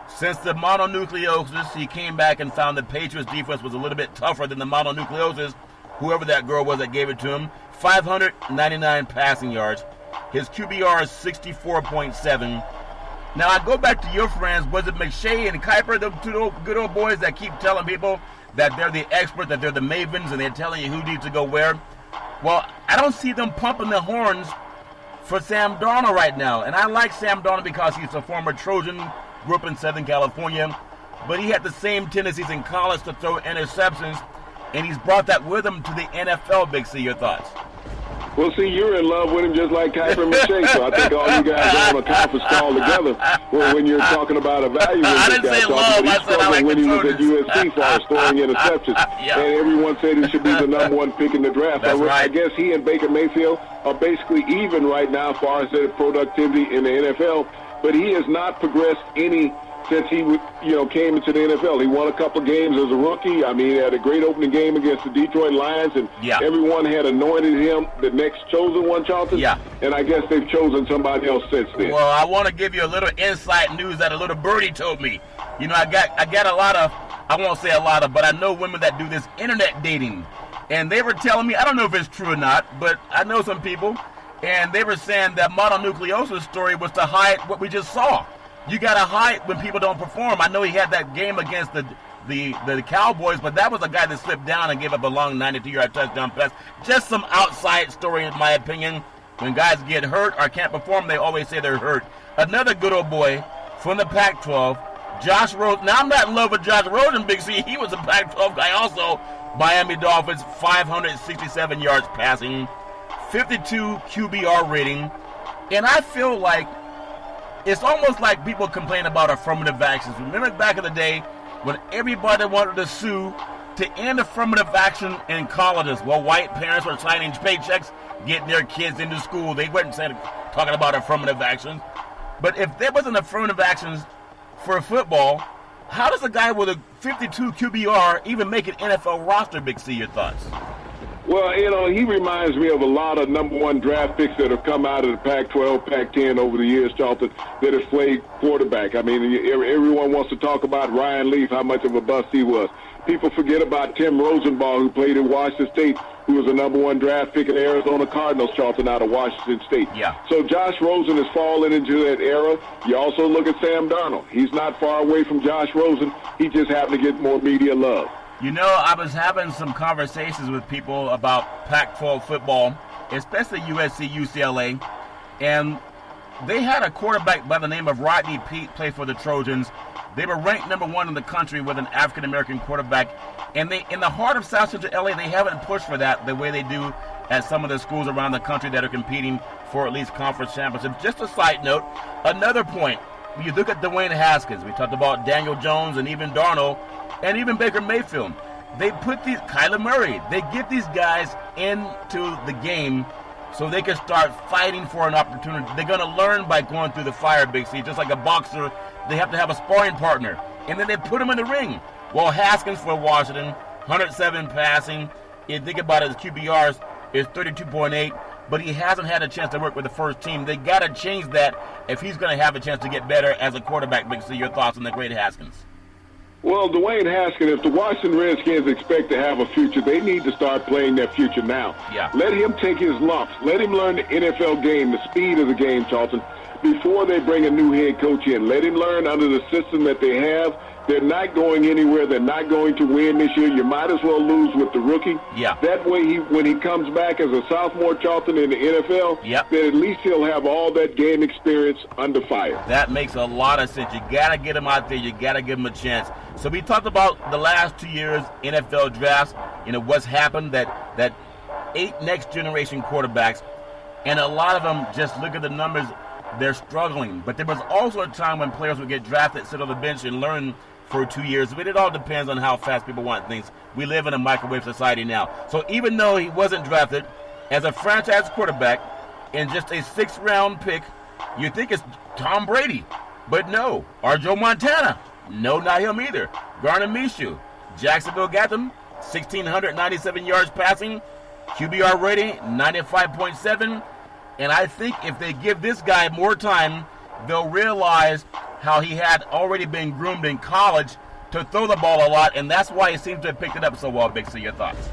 since the mononucleosis, he came back and found the Patriots defense was a little bit tougher than the mononucleosis, whoever that girl was that gave it to him. 599 passing yards. His QBR is 64.7. Now, I go back to your friends. Was it McShay and Kiper, the two good old boys that keep telling people that they're the experts, that they're the mavens, and they're telling you who needs to go where? Well, I don't see them pumping the horns for Sam Darnold right now. And I like Sam Darnold because he's a former Trojan, grew up in Southern California, but he had the same tendencies in college to throw interceptions, and he's brought that with him to the NFL. Big C, your thoughts? Well, see, you're in love with him just like Kuiper Mache, so I think all you guys are on a conference call together when you're talking about evaluating I this didn't guy. say love, I said I like when the he was at Trojans. USC for our throwing interceptions, Yeah. and everyone said he should be the number one pick in the draft. That's right. I guess he and Baker Mayfield are basically even right now as far as their productivity in the NFL, but he has not progressed any since he came into the NFL. He won a couple of games as a rookie. I mean, he had a great opening game against the Detroit Lions, and everyone had anointed him the next chosen one, Charlton. Yeah. And I guess they've chosen somebody else since then. Well, I want to give you a little inside news that a little birdie told me. You know, I got a lot of, I won't say a lot of, but I know women that do this internet dating. And they were telling me, I don't know if it's true or not, but I know some people, and they were saying that mononucleosis story was to hide what we just saw. You got to hide when people don't perform. I know he had that game against the Cowboys, but that was a guy that slipped down and gave up a long 92-yard touchdown pass. Just some outside story, in my opinion. When guys get hurt or can't perform, they always say they're hurt. Another good old boy from the Pac-12, Josh Rosen. Now, I'm not in love with Josh Rosen, Big C. He was a Pac-12 guy also. Miami Dolphins, 567 yards passing, 52 QBR rating. And I feel like it's almost like people complain about affirmative actions. Remember back in the day when everybody wanted to sue to end affirmative action in colleges? Well, white parents were signing paychecks, getting their kids into school. They weren't talking about affirmative actions. But if there wasn't affirmative actions for football, how does a guy with a 52 QBR even make an NFL roster, Big C? Your thoughts? Well, he reminds me of a lot of number one draft picks that have come out of the Pac-12, Pac-10 over the years, Charlton, that have played quarterback. I mean, everyone wants to talk about Ryan Leaf, how much of a bust he was. People forget about Tim Rosenball, who played at Washington State, who was a number one draft pick in the Arizona Cardinals, Charlton, out of Washington State. Yeah. So Josh Rosen has fallen into that era. You also look at Sam Darnold. He's not far away from Josh Rosen. He just happened to get more media love. You know, I was having some conversations with people about Pac-12 football, especially USC, UCLA, and they had a quarterback by the name of Rodney Peete play for the Trojans. They were ranked number one in the country with an African-American quarterback, and they, in the heart of South Central LA, they haven't pushed for that the way they do at some of the schools around the country that are competing for at least conference championships. Just a side note, another point, when you look at Dwayne Haskins, we talked about Daniel Jones and even Darnold, and even Baker Mayfield. They put these, Kyler Murray, they get these guys into the game so they can start fighting for an opportunity. They're going to learn by going through the fire, Big C. Just like a boxer, they have to have a sparring partner. And then they put them in the ring. Well, Haskins for Washington, 107 passing. You think about it, his QBRs is 32.8, but he hasn't had a chance to work with the first team. They got to change that if he's going to have a chance to get better as a quarterback, Big C. Your thoughts on the great Haskins? Well, Dwayne Haskins, if the Washington Redskins expect to have a future, they need to start playing their future now. Yeah. Let him take his lumps. Let him learn the NFL game, the speed of the game, Charlton, before they bring a new head coach in. Let him learn under the system that they have. They're not going anywhere. They're not going to win this year. You might as well lose with the rookie. Yeah. That way, when he comes back as a sophomore, Charlton, in the NFL, then at least he'll have all that game experience under fire. That makes a lot of sense. You got to get him out there. You got to give him a chance. So we talked about the last 2 years NFL drafts, what's happened, that 8 next-generation quarterbacks, and a lot of them, just look at the numbers, they're struggling. But there was also a time when players would get drafted, sit on the bench, and learn for 2 years. But it all depends on how fast people want things. We live in a microwave society now. So even though he wasn't drafted as a franchise quarterback and just a 6th-round pick, you think it's Tom Brady. But no. Or Joe Montana. No, not him either. Gardner Minshew. Jacksonville got them. 1,697 yards passing. QBR rating, 95.7. And I think if they give this guy more time, they'll realize how he had already been groomed in college to throw the ball a lot, and that's why he seems to have picked it up so well. Big C, your thoughts?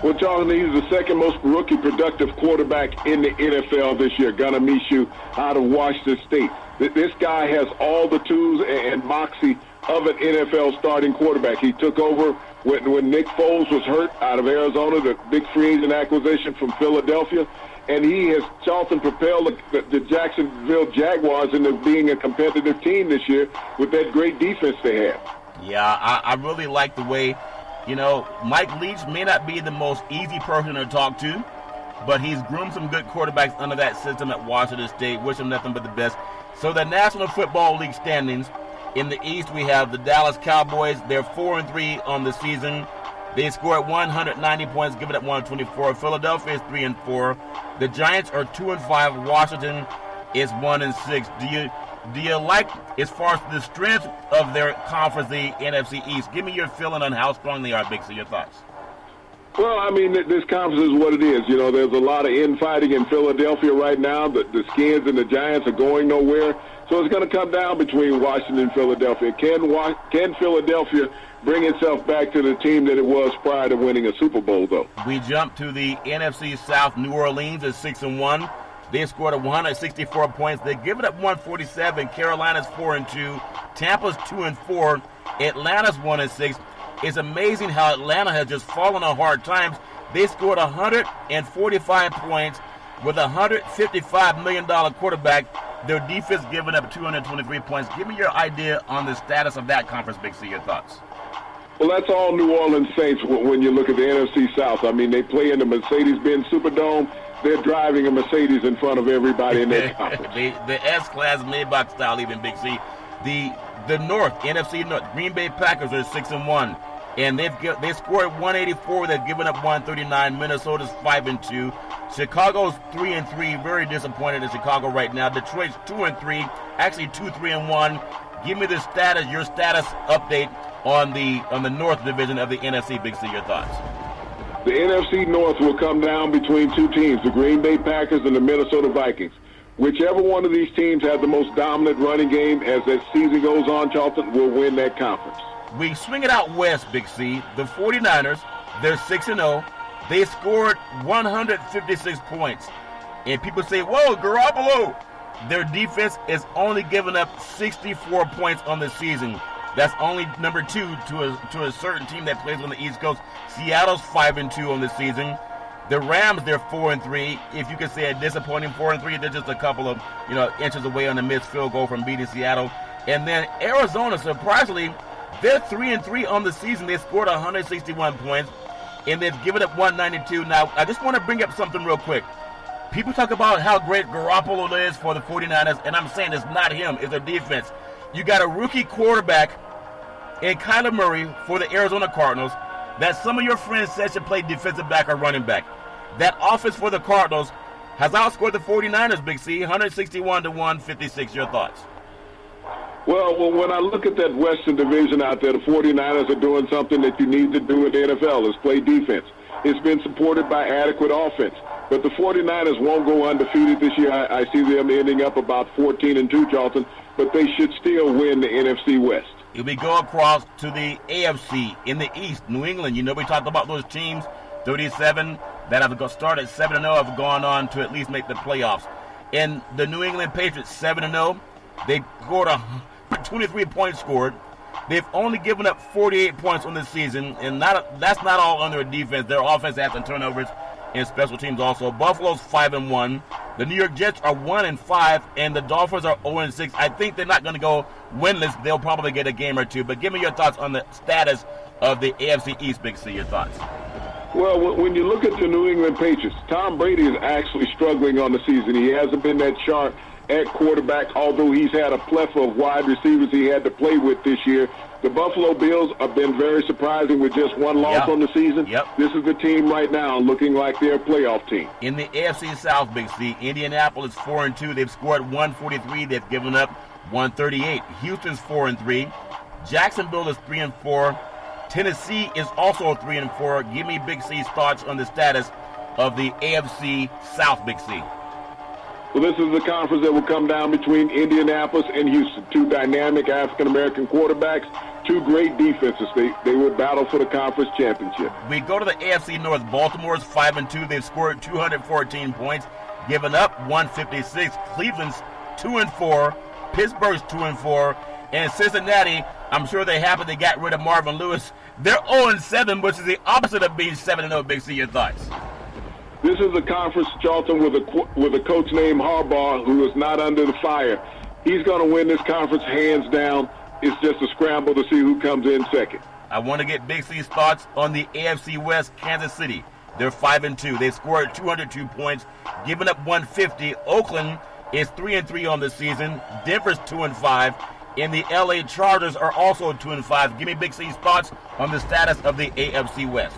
Well, Charles, he's the second most rookie productive quarterback in the NFL this year, Gardner Minshew out of Washington State. This guy has all the tools and moxie of an NFL starting quarterback. He took over when Nick Foles was hurt out of Arizona, the big free agent acquisition from Philadelphia. And he has, Charlton, propelled the Jacksonville Jaguars into being a competitive team this year with that great defense they have. Yeah, I really like the way, Mike Leach may not be the most easy person to talk to, but he's groomed some good quarterbacks under that system at Washington State. Wish him nothing but the best. So the National Football League standings, in the East, we have the Dallas Cowboys. They're 4-3 on the season. They scored 190 points, giving up 124. Philadelphia is 3-4. The Giants are 2-5. Washington is 1-6. Do you like, as far as the strength of their conference, the NFC East? Give me your feeling on how strong they are, Big C. Your thoughts? Well, I mean, this conference is what it is. You know, there's a lot of infighting in Philadelphia right now. The Skins and the Giants are going nowhere. So it's going to come down between Washington and Philadelphia. Can Philadelphia bring itself back to the team that it was prior to winning a Super Bowl, though? We jump to the NFC South. New Orleans is 6-1. They scored 164 points. They give it up 147. Carolina's 4-2. Tampa's 2-4. Atlanta's 1-6. It's amazing how Atlanta has just fallen on hard times. They scored 145 points with a $155 million quarterback. Their defense giving up 223 points. Give me your idea on the status of that conference, Big C. Your thoughts? Well, that's all New Orleans Saints when you look at the NFC South. I mean, they play in the Mercedes-Benz Superdome. They're driving a Mercedes in front of everybody in their conference. The S-Class Maybach style, even, Big C. The North, NFC North, Green Bay Packers are 6-1. And they scored 184. They've given up 139. Minnesota's 5-2. Chicago's 3-3. Very disappointed in Chicago right now. Detroit's 2-3. Actually 2-3-1. Give me the status, your status update on the North Division of the NFC. Big C, your thoughts? The NFC North will come down between two teams, the Green Bay Packers and the Minnesota Vikings. Whichever one of these teams has the most dominant running game as that season goes on, Charlton, will win that conference. We swing it out west, Big C. The 49ers, they're 6-0. They scored 156 points. And people say, whoa, Garoppolo. Their defense is only giving up 64 points on the season. That's only number 2 to a certain team that plays on the East Coast. Seattle's 5-2 on the season. The Rams, they're 4-3. If you could say a disappointing 4-3, they're just a couple of inches away on the missed field goal from beating Seattle. And then Arizona, surprisingly, they're 3-3 on the season. They scored 161 points, and they've given up 192. Now, I just want to bring up something real quick. People talk about how great Garoppolo is for the 49ers, and I'm saying it's not him. It's their defense. You got a rookie quarterback in Kyler Murray for the Arizona Cardinals that some of your friends said should play defensive back or running back. That offense for the Cardinals has outscored the 49ers, Big C, 161-156. Your thoughts? Well, when I look at that Western Division out there, the 49ers are doing something that you need to do in the NFL, is play defense. It's been supported by adequate offense. But the 49ers won't go undefeated this year. I see them ending up about 14-2, Charlton, but they should still win the NFC West. If we go across to the AFC in the East, New England, we talked about those teams, 37, that have started 7-0, have gone on to at least make the playoffs. And the New England Patriots, 7-0, they scored 23 points scored. They've only given up 48 points on the season, and that's not all under a defense. Their offense has some turnovers and special teams also. Buffalo's 5-1. The New York Jets are 1-5, and the Dolphins are 0-6. I think they're not going to go winless. They'll probably get a game or two. But give me your thoughts on the status of the AFC East, Big C. Your thoughts? Well, when you look at the New England Patriots, Tom Brady is actually struggling on the season. He hasn't been that sharp at quarterback, although he's had a plethora of wide receivers he had to play with this year. The Buffalo Bills have been very surprising with just one loss on the season. This is the team right now looking like they're a playoff team. In the AFC South, Big C, Indianapolis 4-2. They've scored 143. They've given up 138. Houston's 4-3. Jacksonville is 3-4. Tennessee is also 3-4. Give me Big C's thoughts on the status of the AFC South, Big C. Well, this is the conference that will come down between Indianapolis and Houston. Two dynamic African-American quarterbacks, two great defenses. They will battle for the conference championship. We go to the AFC North. Baltimore's 5-2. They've scored 214 points, given up 156. Cleveland's 2-4. Pittsburgh's 2-4. And Cincinnati, I'm sure they're happy they got rid of Marvin Lewis. They're 0-7, which is the opposite of being 7-0. Big C, your thoughts? This is a conference, Charlton, with a coach named Harbaugh who is not under the fire. He's going to win this conference hands down. It's just a scramble to see who comes in second. I want to get Big C's thoughts on the AFC West. Kansas City, They're 5-2. They scored 202 points, giving up 150. Oakland is 3-3 on the season. Denver's 2-5. And the LA Chargers are also 2-5. Give me Big C's thoughts on the status of the AFC West.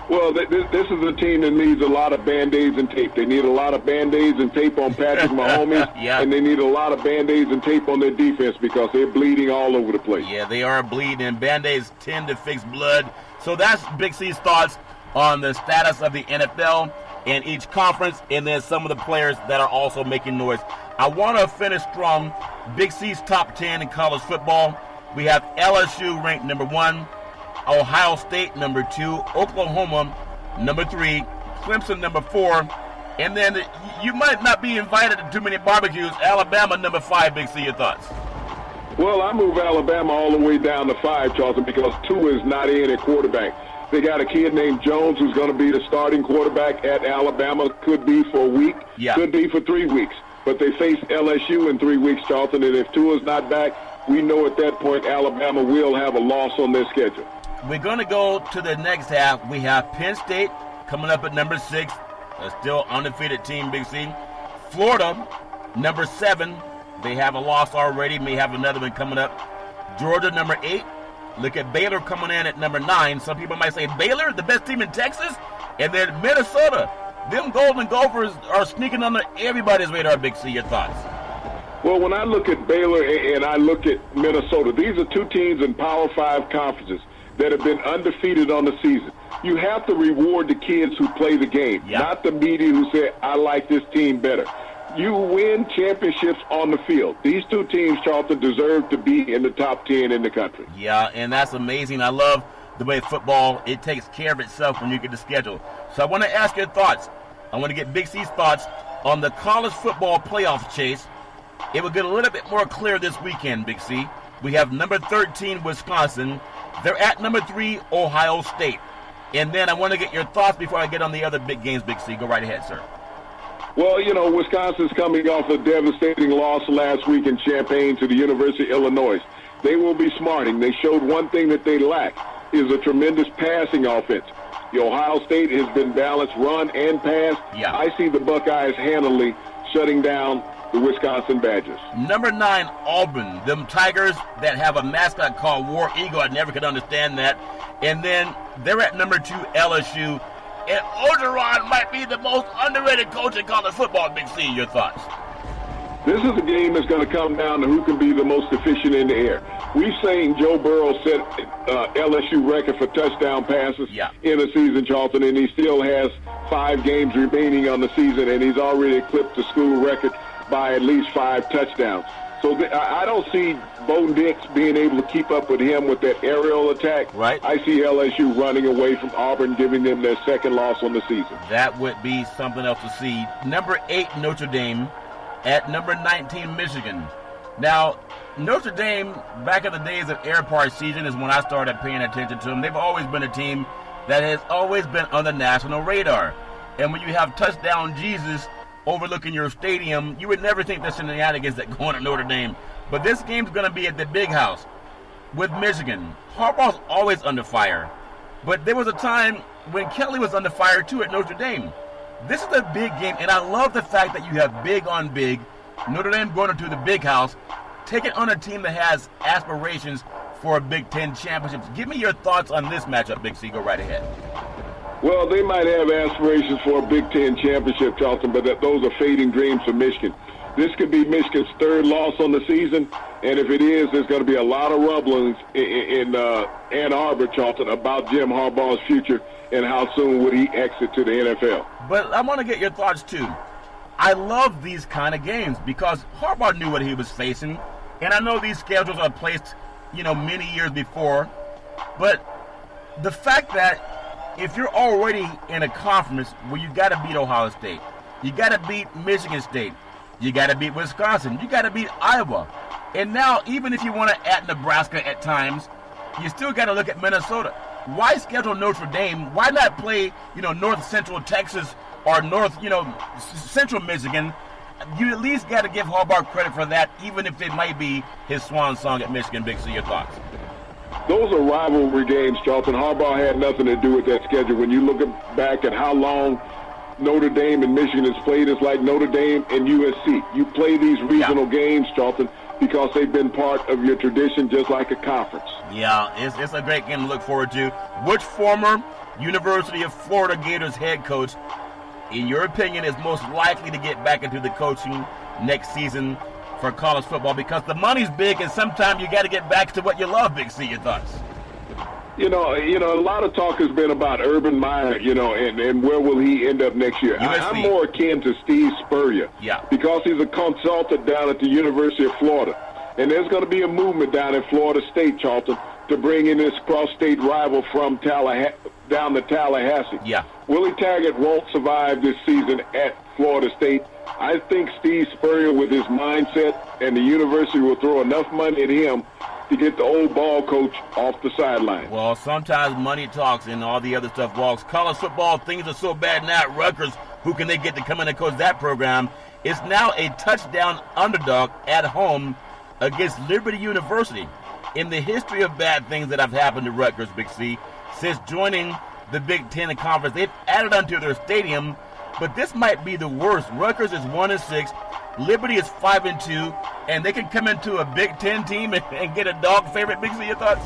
Well, this is a team that needs a lot of Band-Aids and tape. They need a lot of Band-Aids and tape on Patrick Mahomes, yeah. And they need a lot of Band-Aids and tape on their defense because they're bleeding all over the place. Yeah, they are bleeding, and Band-Aids tend to fix blood. So that's Big C's thoughts on the status of the NFL in each conference, and then some of the players that are also making noise. I want to finish strong. Big C's top 10 in college football. We have LSU ranked number 1. Ohio State, number 2, Oklahoma, number 3, Clemson, number 4, and then you might not be invited to too many barbecues. Alabama, number 5. Big C, your thoughts? Well, I move Alabama all the way down to 5, Charlton, because 2 is not in at quarterback. They got a kid named Jones who's going to be the starting quarterback at Alabama. Could be for a week, could be for 3 weeks. But they face LSU in 3 weeks, Charlton, and if Tua's not back, we know at that point Alabama will have a loss on their schedule. We're going to go to the next half. We have Penn State coming up at number 6, a still undefeated team, Big C. Florida, number 7. They have a loss already, may have another one coming up. Georgia, number 8. Look at Baylor coming in at number 9. Some people might say, Baylor, the best team in Texas? And then Minnesota. Them Golden Gophers are sneaking under everybody's radar, Big C. Your thoughts? Well, when I look at Baylor and I look at Minnesota, these are 2 teams in Power 5 conferences that have been undefeated on the season. You have to reward the kids who play the game, not the media who say, I like this team better. You win championships on the field. These 2 teams, Charlton, deserve to be in the top 10 in the country. Yeah, and that's amazing. I love the way football, it takes care of itself when you get the schedule. So I want to ask your thoughts. I want to get Big C's thoughts on the college football playoff chase. It will get a little bit more clear this weekend, Big C. We have number 13, Wisconsin. They're at number 3, Ohio State. And then I want to get your thoughts before I get on the other big games, Big C. Go right ahead, sir. Well, you know, Wisconsin's coming off a devastating loss last week in Champaign to the University of Illinois. They will be smarting. They showed one thing that they lack is a tremendous passing offense. The Ohio State has been balanced run and pass. Yeah. I see the Buckeyes handily shutting down the Wisconsin Badgers. Number 9, Auburn. Them Tigers that have a mascot called War Eagle. I never could understand that. And then they're at number 2, LSU. And Orgeron might be the most underrated coach in college football, Big C. Your thoughts? This is a game that's going to come down to who can be the most efficient in the air. We've seen Joe Burrow set LSU record for touchdown passes in a season, Charlton, and he still has 5 games remaining on the season, and he's already eclipsed the school record by at least 5 touchdowns. So I don't see Bo Nix being able to keep up with him with that aerial attack. Right. I see LSU running away from Auburn, giving them their 2nd loss on the season. That would be something else to see. Number 8, Notre Dame. At number 19, Michigan. Now, Notre Dame, back in the days of Air Park season, is when I started paying attention to them. They've always been a team that has always been on the national radar. And when you have touchdown Jesus overlooking your stadium, you would never think there's shenanigans that go on at Notre Dame. But this game's going to be at the Big House with Michigan. Harbaugh's always under fire. But there was a time when Kelly was under fire, too, at Notre Dame. This is a big game, and I love the fact that you have big on big. Notre Dame going into the Big House, taking on a team that has aspirations for a Big Ten championship. Give me your thoughts on this matchup, Big C. Go right ahead. Well, they might have aspirations for a Big Ten championship, Charlton, but those are fading dreams for Michigan. This could be Michigan's 3rd loss on the season, and if it is, there's going to be a lot of rumblings in Ann Arbor, Charlton, about Jim Harbaugh's future and how soon would he exit to the NFL. But I want to get your thoughts, too. I love these kind of games because Harbaugh knew what he was facing, and I know these schedules are placed, many years before, but the fact that if you're already in a conference where you got to beat Ohio State, you got to beat Michigan State, you got to beat Wisconsin, you got to beat Iowa, and now even if you want to at Nebraska at times, you still got to look at Minnesota. Why schedule Notre Dame? Why not play, North Central Texas or North, Central Michigan? You at least got to give Harbaugh credit for that, even if it might be his swan song at Michigan. Big C, your thoughts? those are rivalry games, Charlton. Harbaugh had nothing to do with that schedule. When you look back at how long Notre Dame and Michigan has played, it's like Notre Dame and USC. You play these regional games, Charlton, because they've been part of your tradition, just like a conference. Yeah, it's a great game to look forward to. Which former University of Florida Gators head coach, in your opinion, is most likely to get back into the coaching next season for college football? Because the money's big, and sometimes you got to get back to what you love. Big C, your thoughts? You know, a lot of talk has been about Urban Meyer, and where will he end up next year? I'm more akin to Steve Spurrier, because he's a consultant down at the University of Florida. And there's going to be a movement down in Florida State, Charlton, to bring in this cross-state rival from down to Tallahassee. Yeah. Willie Taggart won't survive this season at Florida State. I think Steve Spurrier, with his mindset, and the university will throw enough money at him to get the old ball coach off the sideline. Well, sometimes money talks and all the other stuff walks. College football, things are so bad now at Rutgers. Who can they get to come in and coach that program? It's now a touchdown underdog at home against Liberty University. In the history of bad things that have happened to Rutgers, Big C, since joining the Big Ten Conference, they've added onto their stadium, but this might be the worst. Rutgers is 1-6. Liberty is 5-2, and they can come into a Big Ten team and get a dog favorite. Big C, your thoughts?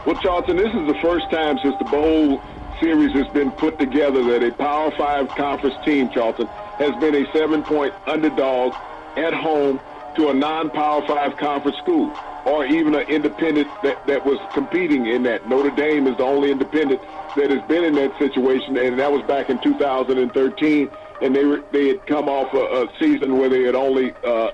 Well, Charlton, this is the first time since the bowl series has been put together that a Power 5 conference team, Charlton, has been a 7-point underdog at home to a non-Power 5 conference school, or even an independent that was competing in that. Notre Dame is the only independent that has been in that situation, and that was back in 2013. And they had come off a season where they had only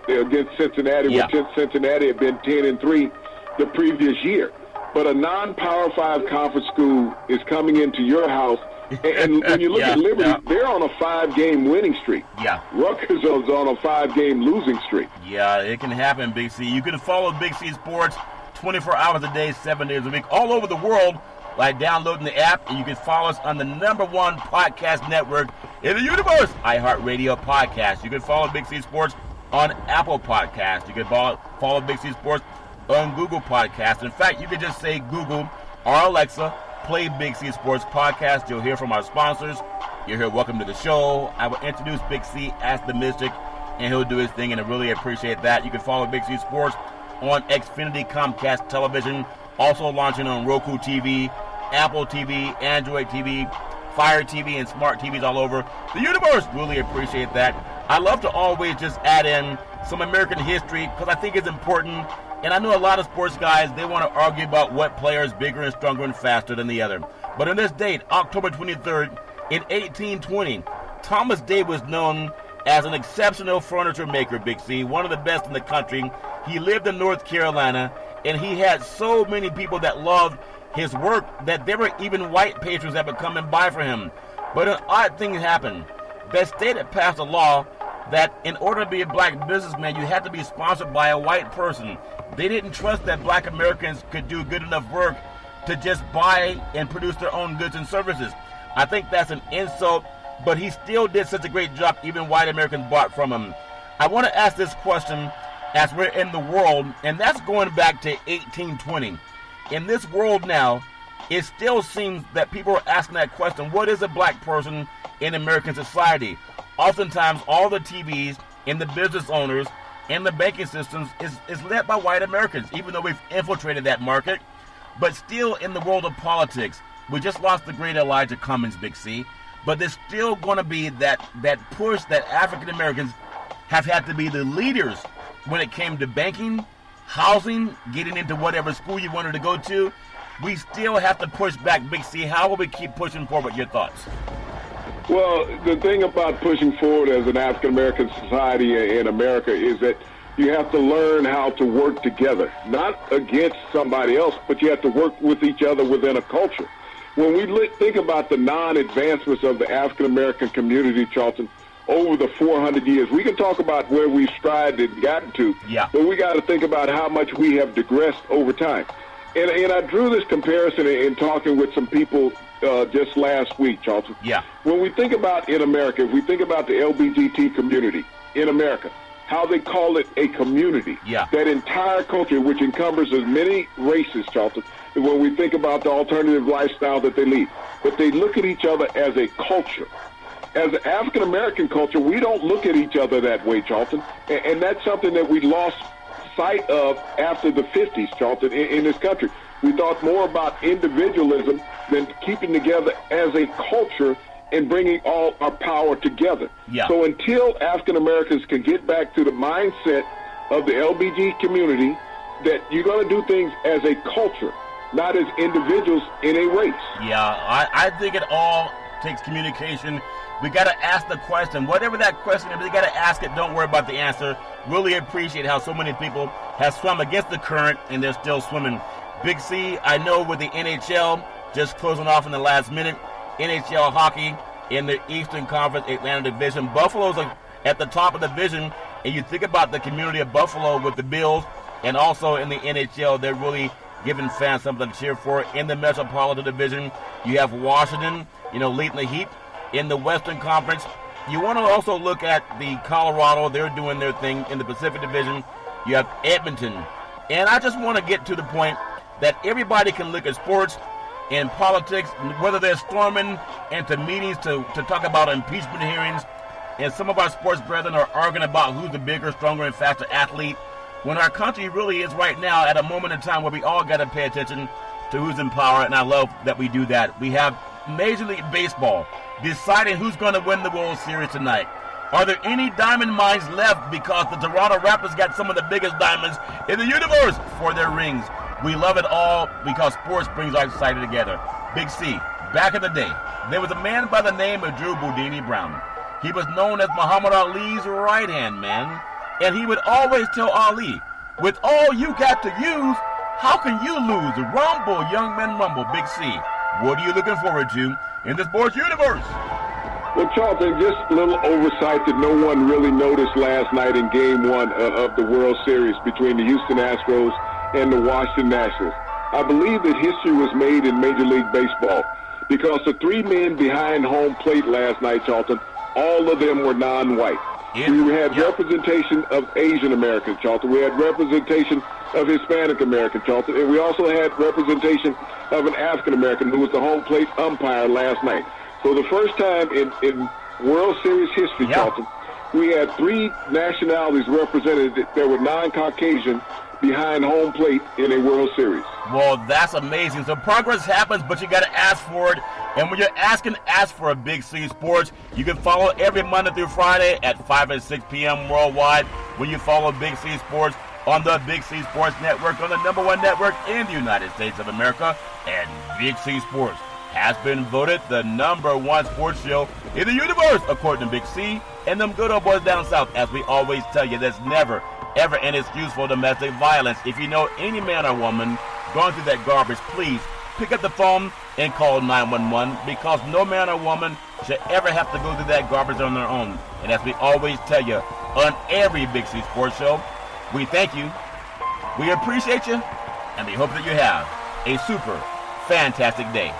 against Cincinnati, where Cincinnati had been 10-3 the previous year. But a non-Power 5 conference school is coming into your house, and when you look at Liberty, they're on a 5-game winning streak. Yeah, Rutgers is on a 5-game losing streak. Yeah, it can happen, Big C. You can follow Big C Sports 24 hours a day, 7 days a week, all over the world, by downloading the app, and you can follow us on the #1 podcast network in the universe, iHeartRadio Podcast. You can follow Big C Sports on Apple Podcasts. You can follow Big C Sports on Google Podcasts. In fact, you can just say Google or Alexa, play Big C Sports Podcast. You'll hear from our sponsors. You'll hear welcome to the show. I will introduce Big C as the Mystic, and he'll do his thing, and I really appreciate that. You can follow Big C Sports on Xfinity Comcast Television, also launching on Roku TV, Apple TV, Android TV, Fire TV, and smart TVs all over the universe. Really appreciate that. I love to always just add in some American history because I think it's important. And I know a lot of sports guys, they want to argue about what player is bigger and stronger and faster than the other. But on this date, October 23rd, in 1820, Thomas Day was known as an exceptional furniture maker, Big C, one of the best in the country. He lived in North Carolina, and he had so many people that loved his work that there were even white patrons that would come and buy for him. But an odd thing happened. That state had passed a law that in order to be a black businessman, you had to be sponsored by a white person. They didn't trust that black Americans could do good enough work to just buy and produce their own goods and services. I think that's an insult, but he still did such a great job, even white Americans bought from him. I want to ask this question as we're in the world, and that's going back to 1820. In this world now, it still seems that people are asking that question, what is a black person in American society? Oftentimes, all the TVs and the business owners and the banking systems is led by white Americans, even though we've infiltrated that market. But still in the world of politics, we just lost the great Elijah Cummings, Big C, but there's still going to be that push that African Americans have had to be the leaders when it came to banking, housing, getting into whatever school you wanted to go to. We still have to push back, Big C. How will we keep pushing forward? Your thoughts? Well, the thing about pushing forward as an African-American society in America is that you have to learn how to work together, not against somebody else, but you have to work with each other within a culture. When we think about the non-advancements of the African-American community, Charlton, over the 400 years, we can talk about where we've strived and gotten to, but we got to think about how much we have digressed over time. And I drew this comparison in talking with some people just last week, Charlton. When we think about in America, if we think about the LGBT community in America, how they call it a community, that entire culture, which encumbers as many races, Charlton, when we think about the alternative lifestyle that they lead. But they look at each other as a culture. As an African-American culture, we don't look at each other that way, Charlton. And that's something that we lost sight of after the 50s, Charlton, in this country. We thought more about individualism than keeping together as a culture and bringing all our power together. Yeah. So until African-Americans can get back to the mindset of the LBG community that you're going to do things as a culture, not as individuals in a race. Yeah, I think it all takes communication. We got to ask the question. Whatever that question is, we got to ask it. Don't worry about the answer. Really appreciate how so many people have swum against the current, and they're still swimming. Big C, I know with the NHL just closing off in the last minute, NHL hockey in the Eastern Conference Atlantic Division. Buffalo's at the top of the division, and you think about the community of Buffalo with the Bills, and also in the NHL, they're really giving fans something to cheer for. In the Metropolitan Division, you have Washington, leading the heat. In the Western Conference, you want to also look at the Colorado. They're doing their thing. In the Pacific Division, you have Edmonton. And I just want to get to the point that everybody can look at sports and politics, whether they're storming into meetings to talk about impeachment hearings, and some of our sports brethren are arguing about who's the bigger, stronger, and faster athlete, when our country really is right now at a moment in time where we all got to pay attention to who's in power, and I love that we do that. We have Major League Baseball deciding who's going to win the World Series tonight. Are there any diamond mines left because the Toronto Raptors got some of the biggest diamonds in the universe for their rings? We love it all because sports brings our society together. Big C, back in the day, there was a man by the name of Drew Boudini Brown. He was known as Muhammad Ali's right-hand man, and he would always tell Ali, with all you got to use, how can you lose? Rumble, young men, rumble. Big C, what are you looking forward to in the sports universe? Well, Charlton, just a little oversight that no one really noticed last night in Game 1 of the World Series between the Houston Astros and the Washington Nationals. I believe that history was made in Major League Baseball because the three men behind home plate last night, Charlton, all of them were non-white. We had representation of Asian Americans, Charlton. We had representation of Hispanic American, Charlton. And we also had representation of an African American who was the home plate umpire last night. So the first time in World Series history, Charlton, we had three nationalities represented that were non-Caucasian behind home plate in a World Series. Well, that's amazing. So progress happens, but you got to ask for it. And when you're asking, ask for a Big C Sports. You can follow every Monday through Friday at 5 and 6 p.m. worldwide when you follow Big C Sports on the Big C Sports Network, on the #1 network in the United States of America. And Big C Sports has been voted the #1 sports show in the universe, according to Big C and them good old boys down south. As we always tell you, there's never, ever an excuse for domestic violence. If you know any man or woman going through that garbage, please pick up the phone and call 911, because no man or woman should ever have to go through that garbage on their own. And as we always tell you on every Big C Sports show, we thank you, we appreciate you, and we hope that you have a super fantastic day.